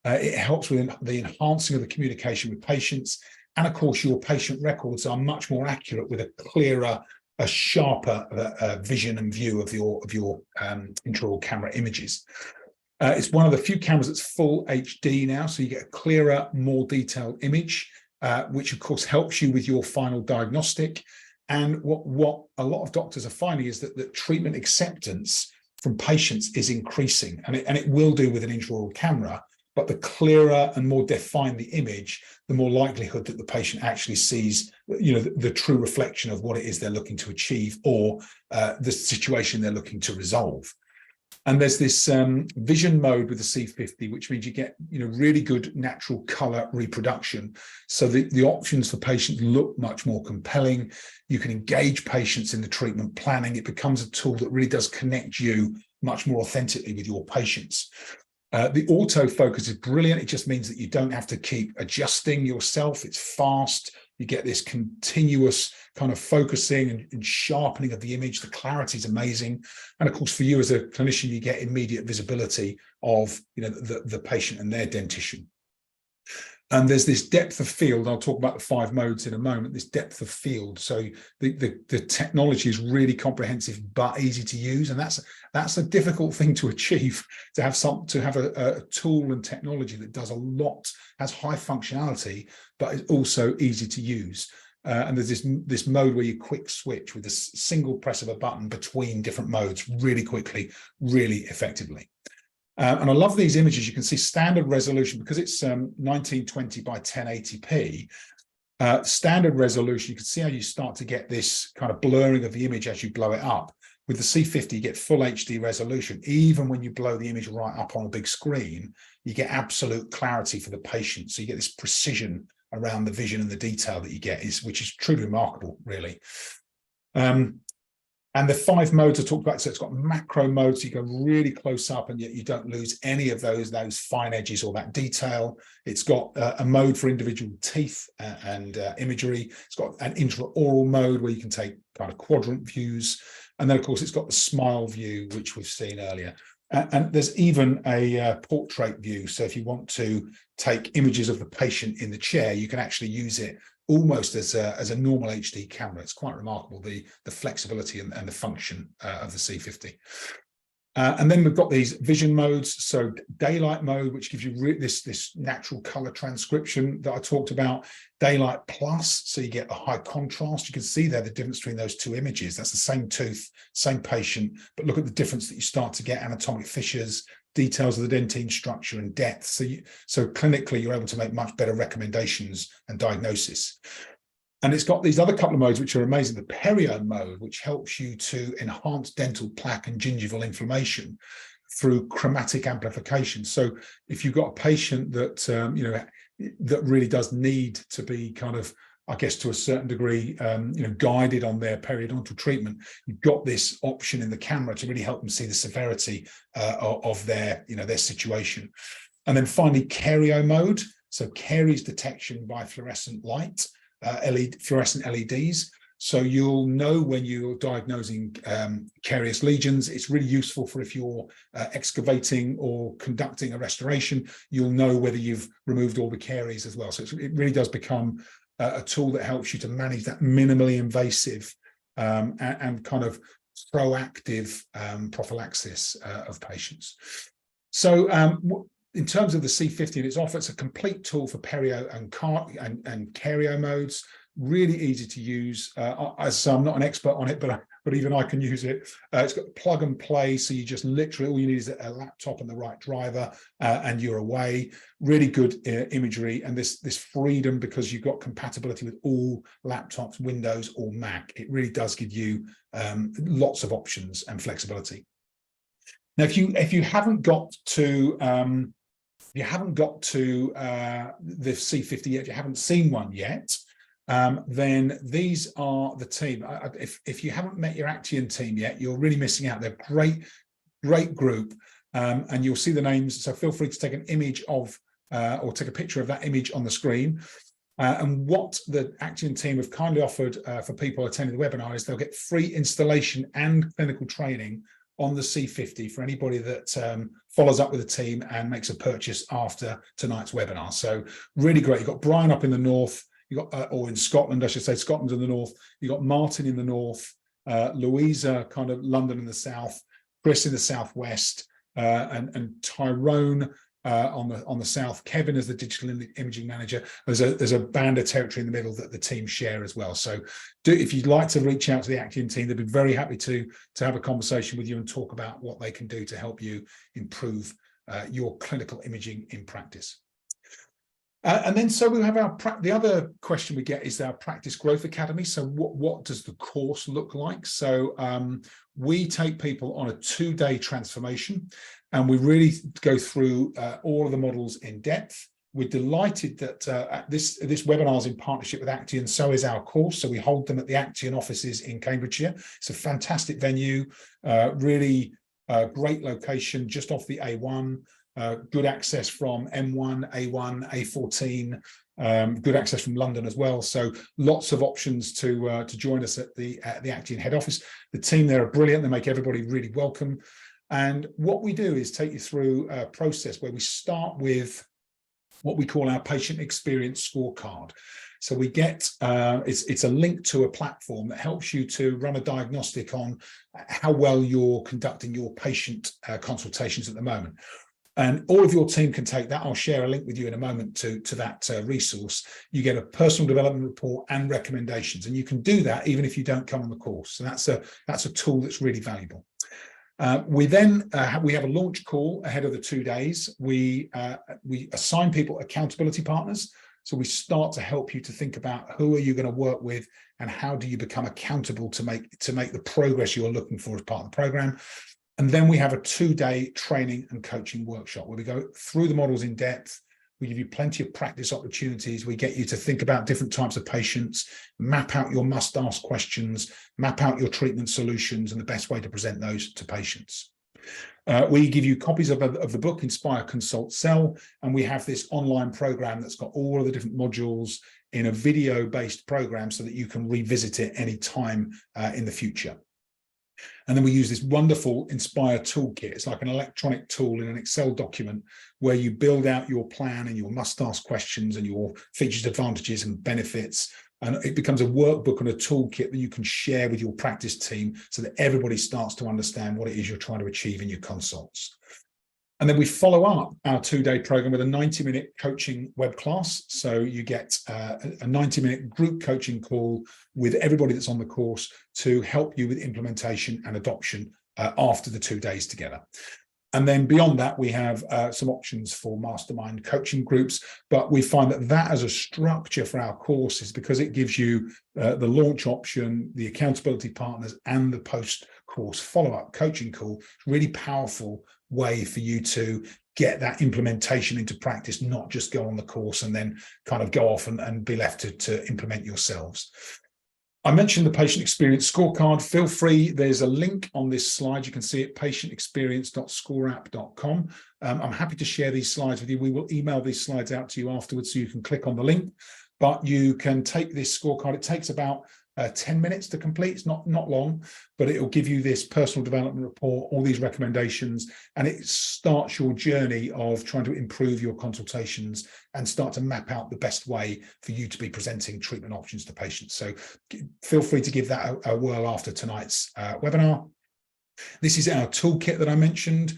It helps with the enhancing of the communication with patients. And of course, your patient records are much more accurate with a clearer, a sharper vision and view of your intraoral camera images. It's one of the few cameras that's full HD now, so you get a clearer, more detailed image, which of course helps you with your final diagnostic. And what a lot of doctors are finding is that the treatment acceptance from patients is increasing, and it will do with an intraoral camera. But the clearer and more defined the image, the more likelihood that the patient actually sees, the true reflection of what it is they're looking to achieve, or the situation they're looking to resolve. And there's this vision mode with the C50, which means you get really good natural color reproduction. So the options for patients look much more compelling. You can engage patients in the treatment planning. It becomes a tool that really does connect you much more authentically with your patients. The autofocus is brilliant. It just means that you don't have to keep adjusting yourself. It's fast. You get this continuous kind of focusing and sharpening of the image. The clarity is amazing. And of course, for you as a clinician, you get immediate visibility of the patient and their dentition. And there's this depth of field. I'll talk about the 5 modes in a moment, this depth of field. So the technology is really comprehensive, but easy to use. And that's a difficult thing to achieve, to have a tool and technology that does a lot, has high functionality, but is also easy to use. And there's this mode where you quick switch with a single press of a button between different modes really quickly, really effectively. And I love these images. You can see standard resolution, because it's 1920 by 1080p. Standard resolution, you can see how you start to get this kind of blurring of the image as you blow it up. With the C50, you get full HD resolution. Even when you blow the image right up on a big screen, you get absolute clarity for the patient. So you get this precision around the vision and the detail that you get, which is truly remarkable, really. And the 5 modes I talked about, so it's got macro mode, so you go really close up and yet you don't lose any of those fine edges or that detail. It's got a mode for individual teeth and imagery. It's got an intraoral mode where you can take kind of quadrant views. And then, of course, it's got the smile view, which we've seen earlier. And there's even a portrait view. So if you want to take images of the patient in the chair, you can actually use it almost as a normal HD camera. It's quite remarkable, the flexibility and the function of the C50. And then we've got these vision modes. So daylight mode, which gives you this natural color transcription that I talked about. Daylight plus, so you get a high contrast. You can see there the difference between those 2 images. That's the same tooth, same patient, but look at the difference that you start to get: anatomic fissures, details of the dentine structure and depth. So clinically, you're able to make much better recommendations and diagnosis. And it's got these other couple of modes which are amazing. The perio mode, which helps you to enhance dental plaque and gingival inflammation through chromatic amplification. So if you've got a patient that that really does need to be kind of, I guess, to a certain degree, guided on their periodontal treatment, you've got this option in the camera to really help them see the severity of their situation. And then finally, cario mode. So caries detection by fluorescent light, fluorescent LEDs. So you'll know when you're diagnosing carious lesions. It's really useful for if you're excavating or conducting a restoration, you'll know whether you've removed all the caries as well. So it really does become a tool that helps you to manage that minimally invasive and kind of proactive prophylaxis of patients. So in terms of the C50 and its offer, it's a complete tool for perio and cario modes. Really easy to use. As I'm not an expert on it, but even I can use it. It's got plug and play, so you just literally all you need is a laptop and the right driver, and you're away. Really good imagery, and this freedom, because you've got compatibility with all laptops, Windows or Mac. It really does give you lots of options and flexibility. Now, if you haven't got to the C50 yet, you haven't seen one yet, then these are the team. If you haven't met your Acteon team yet, you're really missing out. They're great group, and you'll see the names. So feel free to take an image of or take a picture of that image on the screen. And what the Acteon team have kindly offered for people attending the webinar is they'll get free installation and clinical training on the C50 for anybody that follows up with the team and makes a purchase after tonight's webinar. So really great. You've got Brian up in the north. You got, or in Scotland, I should say. Scotland's in the north. You got Martin in the north, Louisa, kind of London in the south, Chris in the southwest, and Tyrone on the south. Kevin is the digital imaging manager. There's a band of territory in the middle that the team share as well. So if you'd like to reach out to the Acteon team, they'd be very happy to have a conversation with you and talk about what they can do to help you improve your clinical imaging in practice. And then, so we have the other question we get is our Practice Growth Academy. So what does the course look like? So we take people on a 2-day transformation, and we really go through all of the models in depth. We're delighted that this webinar is in partnership with Acteon, so is our course. So we hold them at the Acteon offices in Cambridgeshire. It's a fantastic venue, really great location, just off the A1. Good access from M1, A1, A14, good access from London as well. So lots of options to join us at the Acteon head office. The team there are brilliant. They make everybody really welcome. And what we do is take you through a process where we start with what we call our patient experience scorecard. So we get, it's a link to a platform that helps you to run a diagnostic on how well you're conducting your patient consultations at the moment. And all of your team can take that. I'll share a link with you in a moment to that resource. You get a personal development report and recommendations, and you can do that even if you don't come on the course. So that's a tool that's really valuable. We then we have a launch call ahead of the 2 days. We assign people accountability partners. So we start to help you to think about who are you going to work with and how do you become accountable to make the progress you're looking for as part of the program. And then we have a 2-day training and coaching workshop where we go through the models in depth. We give you plenty of practice opportunities. We get you to think about different types of patients, map out your must-ask questions, map out your treatment solutions and the best way to present those to patients. We give you copies of the book, Inspire, Consult, Sell, and we have this online program that's got all of the different modules in a video-based program so that you can revisit it any time in the future. And then we use this wonderful Inspire toolkit. It's like an electronic tool in an Excel document where you build out your plan and your must-ask questions and your features, advantages, and benefits. And it becomes a workbook and a toolkit that you can share with your practice team so that everybody starts to understand what it is you're trying to achieve in your consults. And then we follow up our 2-day program with a 90-minute coaching web class. So you get a 90-minute group coaching call with everybody that's on the course to help you with implementation and adoption after the 2 days together. And then beyond that, we have some options for mastermind coaching groups. But we find that as a structure for our courses, because it gives you the launch option, the accountability partners, and the post-course follow-up coaching call, really powerful way for you to get that implementation into practice, not just go on the course and then kind of go off and be left to implement yourselves. I mentioned the patient experience scorecard. Feel free, there's a link on this slide. You can see it, patientexperience.scoreapp.com. I'm happy to share these slides with you. We will email these slides out to you afterwards so you can click on the link. But you can take this scorecard. It takes about 10 minutes to complete. It's not long, but it will give you this personal development report, all these recommendations, and it starts your journey of trying to improve your consultations and start to map out the best way for you to be presenting treatment options to patients. So feel free to give that a whirl after tonight's webinar. This is our toolkit that I mentioned.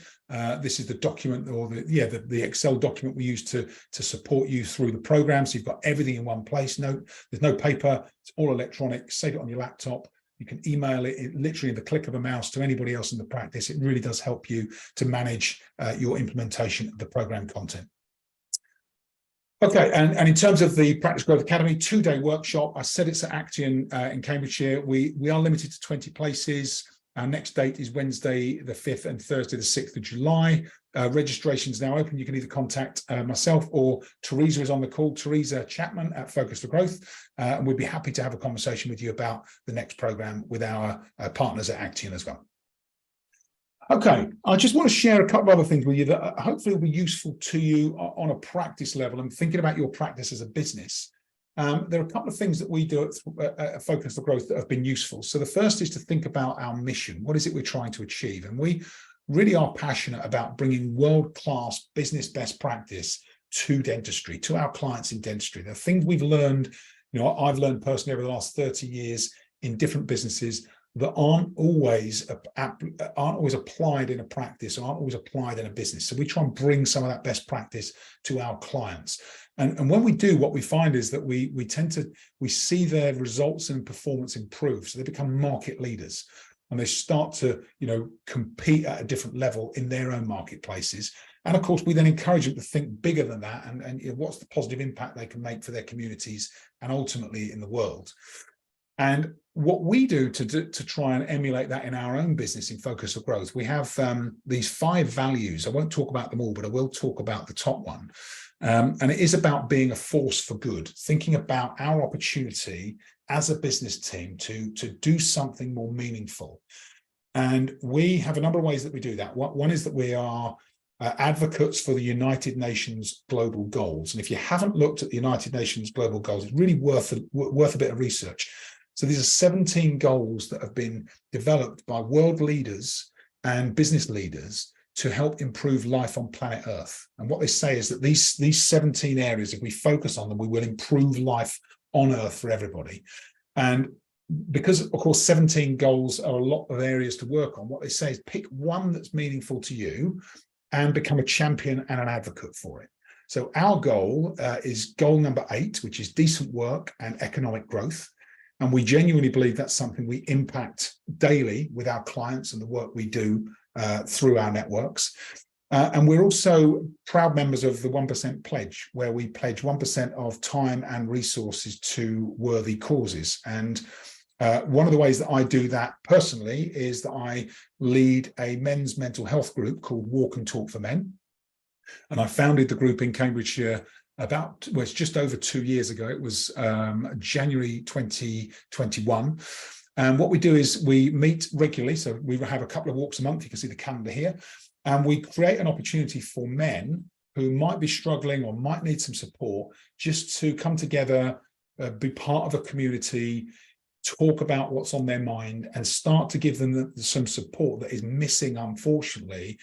This is the document, or the Excel document we use to support you through the program. So you've got everything in one place. There's no paper. It's all electronic. Save it on your laptop. You can email it literally in the click of a mouse to anybody else in the practice. It really does help you to manage your implementation of the program content. Okay, and in terms of the Practice Growth Academy 2-day workshop, I said it's at Acteon in Cambridgeshire. We are limited to 20 places. Our next date is Wednesday the 5th and Thursday the 6th of July. Registration is now open. You can either contact myself or Teresa is on the call, Teresa Chapman at Focus for Growth, and we'd be happy to have a conversation with you about the next program with our partners at Acteon as well. Okay, I just want to share a couple of other things with you that hopefully will be useful to you on a practice level and thinking about your practice as a business. There are a couple of things that we do at Focus for Growth that have been useful. So the first is to think about our mission. What is it we're trying to achieve? And we really are passionate about bringing world-class business best practice to dentistry, to our clients in dentistry. The things we've learned, I've learned personally over the last 30 years in different businesses that aren't always applied in a practice, aren't always applied in a business. So we try and bring some of that best practice to our clients. And when we do, what we find is that we see their results and performance improve. So they become market leaders and they start to, compete at a different level in their own marketplaces. And of course, we then encourage them to think bigger than that and what's the positive impact they can make for their communities and ultimately in the world. And what we do to try and emulate that in our own business in Focus for Growth, we have these 5 values. I won't talk about them all, but I will talk about the top one. And it is about being a force for good, thinking about our opportunity as a business team to do something more meaningful. And we have a number of ways that we do that. One is that we are advocates for the United Nations Global Goals. And if you haven't looked at the United Nations Global Goals, it's really worth a bit of research. So these are 17 goals that have been developed by world leaders and business leaders to help improve life on planet Earth. And what they say is that these 17 areas, if we focus on them, we will improve life on Earth for everybody. And because, of course, 17 goals are a lot of areas to work on, what they say is pick one that's meaningful to you and become a champion and an advocate for it. So our goal is goal number 8, which is decent work and economic growth. And we genuinely believe that's something we impact daily with our clients and the work we do through our networks. And we're also proud members of the 1% Pledge, where we pledge 1% of time and resources to worthy causes. And one of the ways that I do that personally is that I lead a men's mental health group called Walk and Talk for Men. And I founded the group in Cambridgeshire it's just over 2 years ago. It was January 2021. And what we do is we meet regularly. So we have a couple of walks a month. You can see the calendar here. And we create an opportunity for men who might be struggling or might need some support, just to come together, be part of a community, talk about what's on their mind, and start to give them some support that is missing, unfortunately,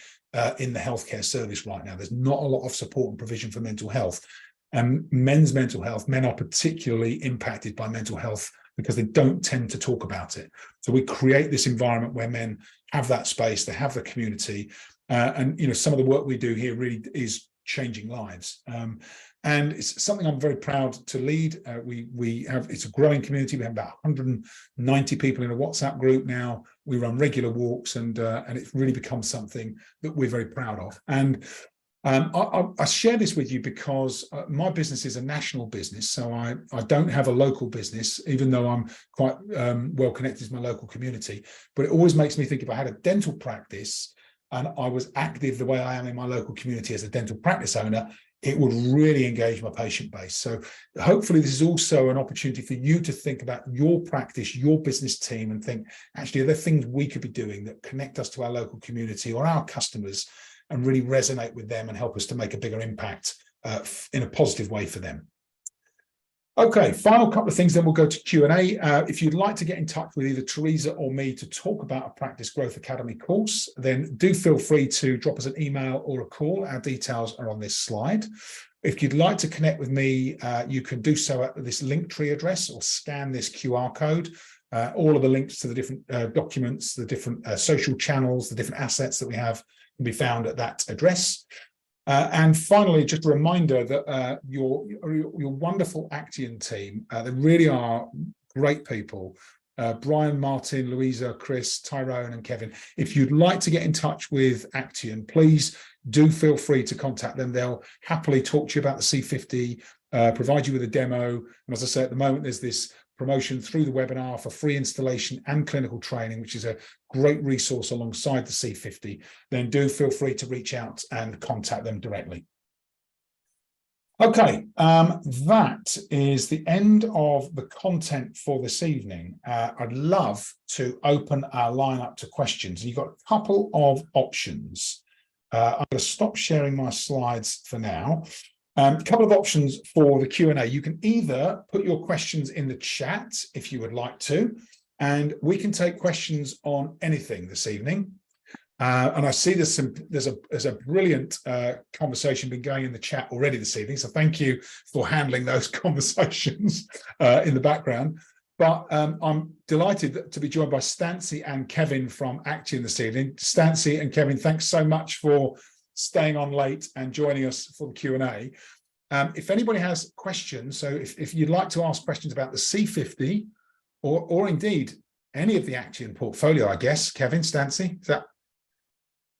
in the healthcare service right now. There's not a lot of support and provision for mental health. And men's mental health, men are particularly impacted by mental health because they don't tend to talk about it. So we create this environment where men have that space, they have the community, and some of the work we do here really is changing lives. And it's something I'm very proud to lead. It's a growing community. We have about 190 people in a WhatsApp group now. We run regular walks, and it's really become something that we're very proud of. And I share this with you because my business is a national business, so I don't have a local business, even though I'm quite well connected to my local community. But it always makes me think, if I had a dental practice and I was active the way I am in my local community as a dental practice owner, it would really engage my patient base. So hopefully this is also an opportunity for you to think about your practice, your business team, and think, actually, are there things we could be doing that connect us to our local community or our customers and really resonate with them and help us to make a bigger impact in a positive way for them. Okay, final couple of things, then we'll go to Q&A. If you'd like to get in touch with either Teresa or me to talk about a Practice Growth Academy course, then do feel free to drop us an email or a call. Our details are on this slide. If you'd like to connect with me, you can do so at this Linktree address or scan this QR code. All of the links to the different documents, the different social channels, the different assets that we have can be found at that address. And finally, just a reminder that your wonderful Acteon team, they really are great people. Brian, Martin, Louisa, Chris, Tyrone and Kevin. If you'd like to get in touch with Acteon, please do feel free to contact them. They'll happily talk to you about the C50, provide you with a demo. And as I say, at the moment, there's this promotion through the webinar for free installation and clinical training, which is a great resource alongside the C50. Then do feel free to reach out and contact them directly. Okay, that is the end of the content for this evening. I'd love to open our line up to questions. You've got a couple of options. I'm going to stop sharing my slides for now. A couple of options for the Q&A. You can either put your questions in the chat if you would like to, and we can take questions on anything this evening. And I see there's a brilliant conversation been going in the chat already this evening, so thank you for handling those conversations in the background. But I'm delighted to be joined by Stancy and Kevin from Acteon this evening. Stancy and Kevin, thanks so much for staying on late and joining us for the Q&A. If anybody has questions, so if you'd like to ask questions about the C50 or indeed any of the Acteon portfolio, I guess, Kevin, Stancy, is that?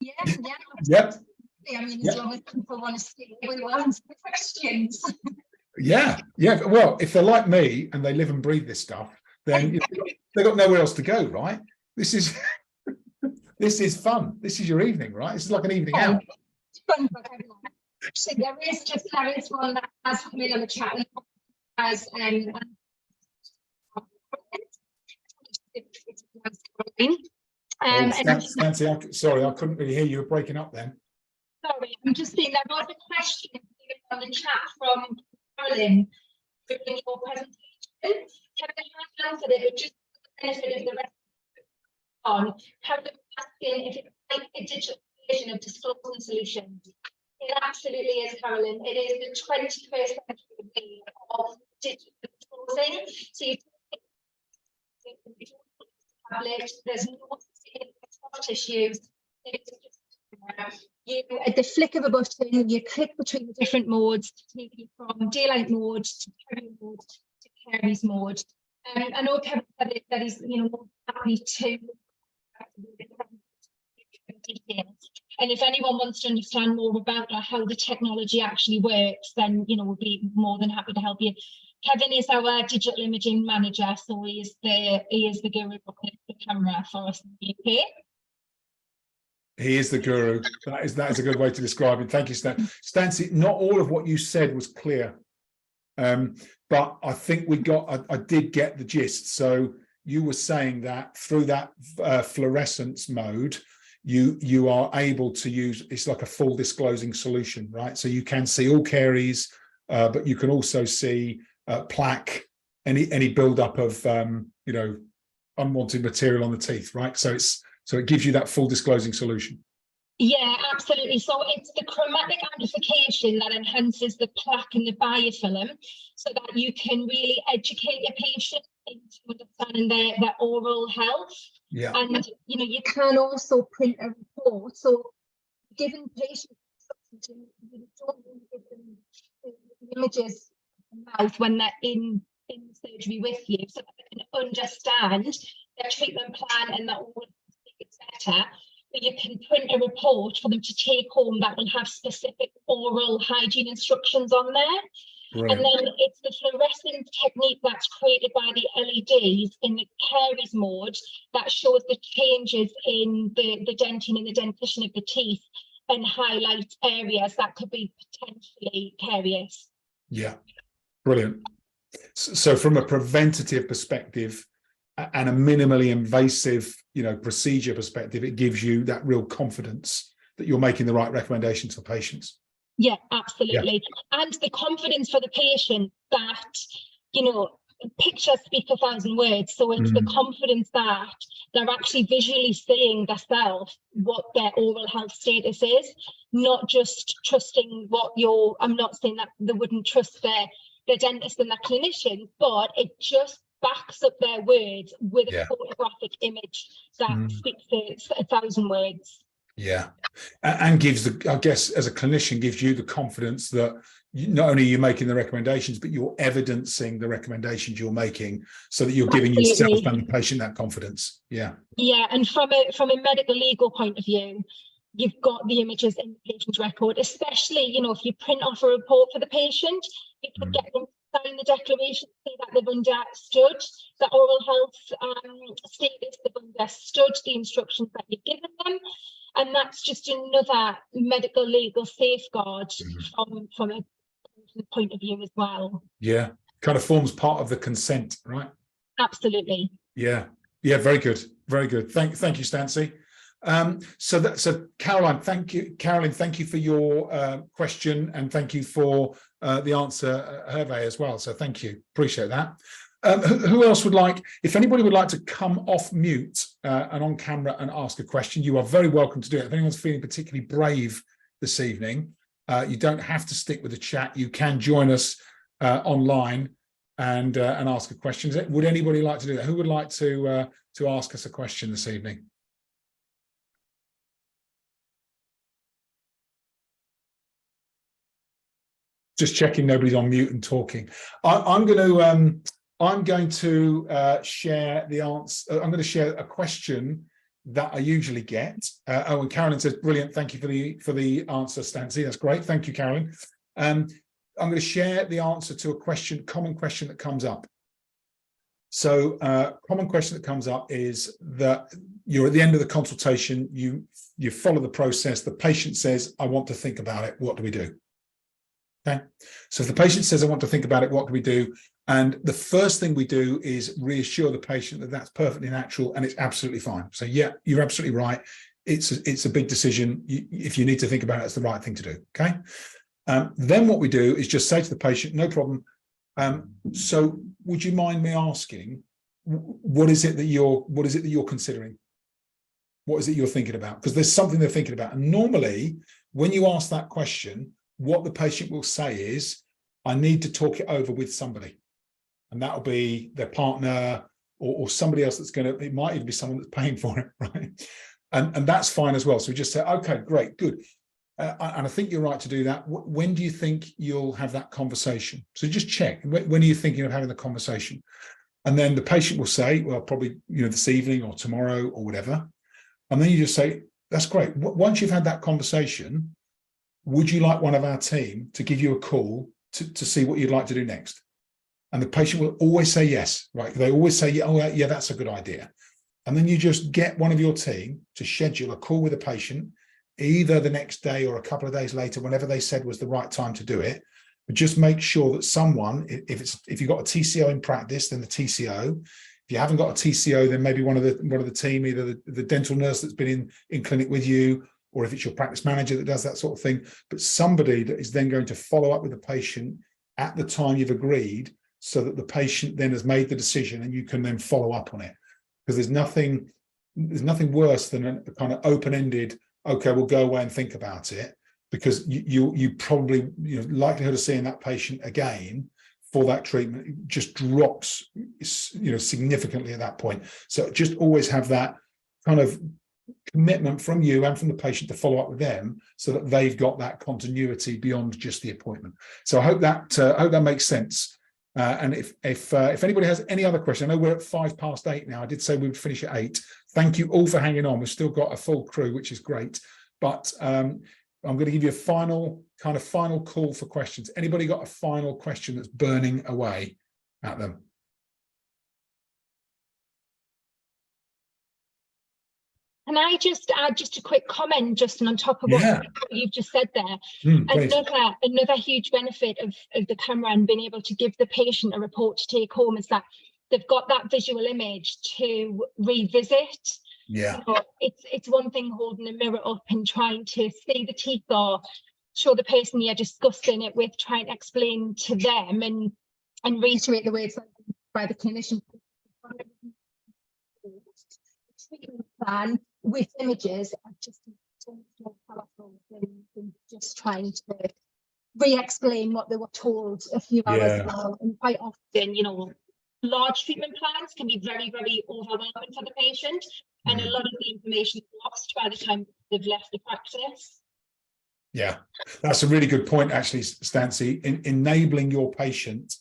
Yeah. Yep. I mean, as long as people want to stick with ones for questions. Yeah. Well, if they're like me and they live and breathe this stuff, then they've got nowhere else to go, right? This is fun. This is your evening, right? This is like an evening out. Fun for everyone. So there is one that has come in on the chat as Stancy, sorry, I couldn't really hear you. Were breaking up then. Sorry, I'm just saying there was a question on the chat from Carolyn during your presentation. Kevin has answered it, but just for the benefit of the rest on Carolyn asking if it's like a digital version of disclosing solutions. It absolutely is, Carolyn. It is the 21st century way of digital disclosing. So you tablet, there's no soft tissues. You, at the flick of a button, you click between the different modes to take you from daylight mode to carry mode to carries mode. I know Kevin said that he's more happy to details. And if anyone wants to understand more about how the technology actually works, then we'll be more than happy to help you. Kevin is our digital imaging manager, so he is the guru of the camera for us in the UK. He is the guru. That is a good way to describe him. Thank you, Stan. Stancy, not all of what you said was clear, but I think I did get the gist. So you were saying that through that fluorescence mode, you are able to use, it's like a full disclosing solution, right? So you can see all caries, but you can also see plaque, any buildup of unwanted material on the teeth, right? So it gives you that full disclosing solution. Yeah, absolutely. So it's the chromatic amplification that enhances the plaque and the biofilm, so that you can really educate your patient into understanding their oral health. Yeah. And you can also print a report. So giving patients something, you don't really give them the images of the mouth when they're in surgery with you, so that they can understand their treatment plan and that all etc. But you can print a report for them to take home that will have specific oral hygiene instructions on there. Brilliant. And then it's the fluorescent technique that's created by the LEDs in the caries mode that shows the changes in the dentin and the dentition of the teeth and highlights areas that could be potentially carious. Yeah, brilliant. So from a preventative perspective and a minimally invasive, procedure perspective, it gives you that real confidence that you're making the right recommendations for patients. Yeah, absolutely. Yeah. And the confidence for the patient that, pictures speak 1,000 words. So it's the confidence that they're actually visually seeing themselves what their oral health status is, not just trusting I'm not saying that they wouldn't trust their dentist and their clinician, but it just backs up their words with a photographic image that speaks 1,000 words. Yeah, and gives I guess as a clinician, gives you the confidence that not only are you making the recommendations, but you're evidencing the recommendations you're making, so that you're giving yourself and the patient that confidence. Yeah. Yeah, and from a medical legal point of view, you've got the images in the patient's record, especially, if you print off a report for the patient, you can get them to sign the declaration, say that they've understood the oral health status, they've understood the instructions that you've given them. And that's just another medical legal safeguard from a point of view as well. Yeah, kind of forms part of the consent, right? Absolutely. Yeah, very good, very good. Thank you, Stancy. So Caroline, thank you. Caroline, thank you for your question, and thank you for the answer, Hervé, as well. So thank you, appreciate that. Who else would like, if anybody would like to come off mute and on camera and ask a question, you are very welcome to do it. If anyone's feeling particularly brave this evening, you don't have to stick with the chat. You can join us online and ask a question. Would anybody like to do that? Who would like to ask us a question this evening? Just checking nobody's on mute and talking. I'm going to share the answer. I'm going to share a question that I usually get. And Carolyn says, "Brilliant, thank you for the answer, Stancy. That's great, thank you, Carolyn." I'm going to share the answer to a common question that comes up. So, common question that comes up is that you're at the end of the consultation. You follow the process. The patient says, "I want to think about it. What do we do?" Okay. So if the patient says, "I want to think about it, what do we do?" And the first thing we do is reassure the patient that that's perfectly natural and it's absolutely fine. So yeah, you're absolutely right. It's a big decision. If you need to think about it, it's the right thing to do. Okay. Then what we do is just say to the patient, "No problem. So would you mind me asking, what is it that you're considering? What is it you're thinking about?" Because there's something they're thinking about. And normally, when you ask that question, what the patient will say is, "I need to talk it over with somebody." And that'll be their partner or somebody else it might even be someone that's paying for it, right? And that's fine as well. So we just say, "Okay, great, good. And I think you're right to do that. When do you think you'll have that conversation?" So just check, when are you thinking of having the conversation? And then the patient will say, "Well, probably, this evening or tomorrow or whatever." And then you just say, "That's great. Once you've had that conversation, would you like one of our team to give you a call to see what you'd like to do next?" And the patient will always say yes, right? They always say, "Oh, yeah, that's a good idea." And then you just get one of your team to schedule a call with a patient, either the next day or a couple of days later, whenever they said was the right time to do it. But just make sure that someone, if you've got a TCO in practice, then the TCO. If you haven't got a TCO, then maybe one of the team, either the dental nurse that's been in clinic with you, or if it's your practice manager that does that sort of thing, but somebody that is then going to follow up with the patient at the time you've agreed, so that the patient then has made the decision and you can then follow up on it. Because there's nothing worse than a kind of open-ended, okay, we'll go away and think about it, because you probably, likelihood of seeing that patient again for that treatment just drops, significantly at that point. So just always have that kind of commitment from you and from the patient to follow up with them, so that they've got that continuity beyond just the appointment. So I hope that makes sense. And if anybody has any other question, I know we're at 8:05 now. I did say we would finish at 8. Thank you all for hanging on. We've still got a full crew, which is great. But I'm going to give you a final call for questions. Anybody got a final question that's burning away at them? Can I just add just a quick comment, Justin, on top of what you've just said there? Another huge benefit of the camera and being able to give the patient a report to take home is that they've got that visual image to revisit. Yeah. It's one thing holding a mirror up and trying to see the teeth or show the person you're discussing it with, trying to explain to them and reiterate the words by the clinician. Plan with images are just more powerful than just trying to re-explain what they were told a few hours ago. And quite often, large treatment plans can be very, very overwhelming for the patient, and a lot of the information is lost by the time they've left the practice. Yeah, that's a really good point, actually, Stancy. Enabling your patient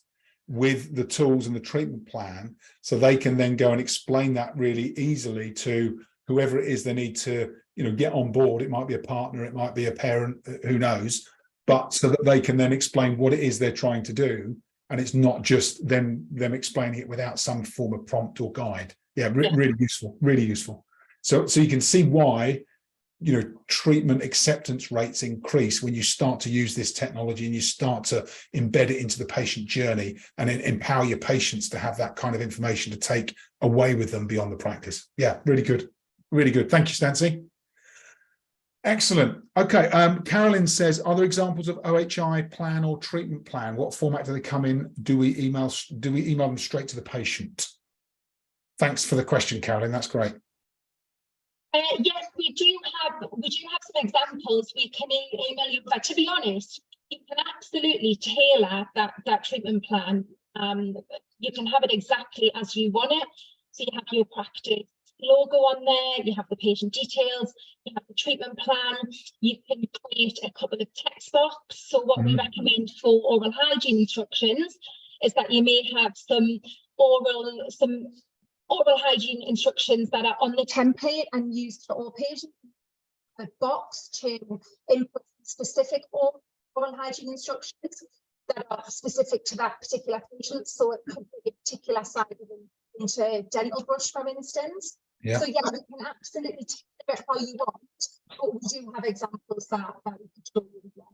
with the tools and the treatment plan, so they can then go and explain that really easily to whoever it is they need to, get on board. It might be a partner, it might be a parent, who knows, but so that they can then explain what it is they're trying to do, and it's not just them explaining it without some form of prompt or guide. Really useful. So you can see why treatment acceptance rates increase when you start to use this technology and you start to embed it into the patient journey and empower your patients to have that kind of information to take away with them beyond the practice. Yeah, really good. Thank you, Stancy. Excellent. Okay. Carolyn says, are there examples of OHI plan or treatment plan? What format do they come in? Do we email them straight to the patient? Thanks for the question, Carolyn. That's great. Yes, we do have some examples we can email you, but to be honest, you can absolutely tailor that treatment plan. You can have it exactly as you want it. So you have your practice logo on there, you have the patient details, you have the treatment plan, you can create a couple of text boxes. So what we recommend for oral hygiene instructions is that you may have some oral hygiene instructions that are on the template and used for all patients. A box to input specific oral hygiene instructions that are specific to that particular patient. So it could be a particular side of into dental brush, for instance. Yeah. So yeah, we can absolutely tailor it how you want, but we do have examples that we can show you as well.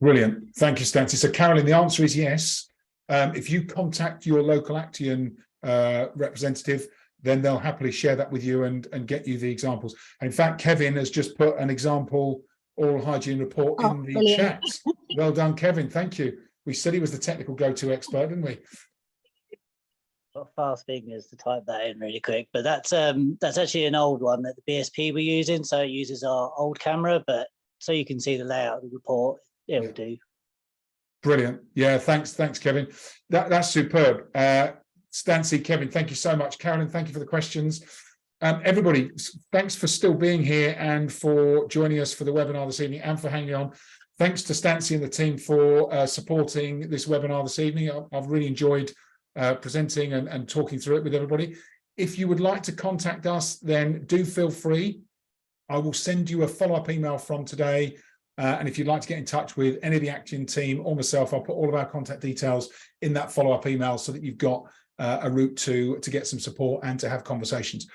Brilliant. Thank you, Stancy. So Carolyn, the answer is yes. If you contact your local Acteon representative, then they'll happily share that with you and get you the examples. And in fact, Kevin has just put an example oral hygiene report in the chat. Well done, Kevin. Thank you. We said he was the technical go-to expert, didn't we? Got fast fingers to type that in really quick, but that's actually an old one that the BSP we're using, so it uses our old camera, but so you can see the layout of the report, it'll do. Brilliant. Yeah, thanks, Kevin. That's superb. Stancy, Kevin, thank you so much. Carolyn, thank you for the questions. Everybody, thanks for still being here and for joining us for the webinar this evening and for hanging on. Thanks to Stancy and the team for supporting this webinar this evening. I've really enjoyed presenting and talking through it with everybody. If you would like to contact us, then do feel free. I will send you a follow-up email from today. And if you'd like to get in touch with any of the Acteon team or myself, I'll put all of our contact details in that follow-up email so that you've got a route to get some support and to have conversations.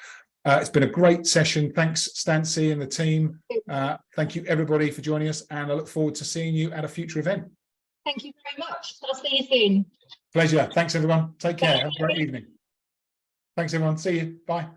It's been a great session. Thanks, Stancy and the team. Thank you, everybody, for joining us, and I look forward to seeing you at a future event. Thank you very much. I'll see you soon. Pleasure. Thanks, everyone. Take care. Have a great evening. Thanks, everyone. See you. Bye.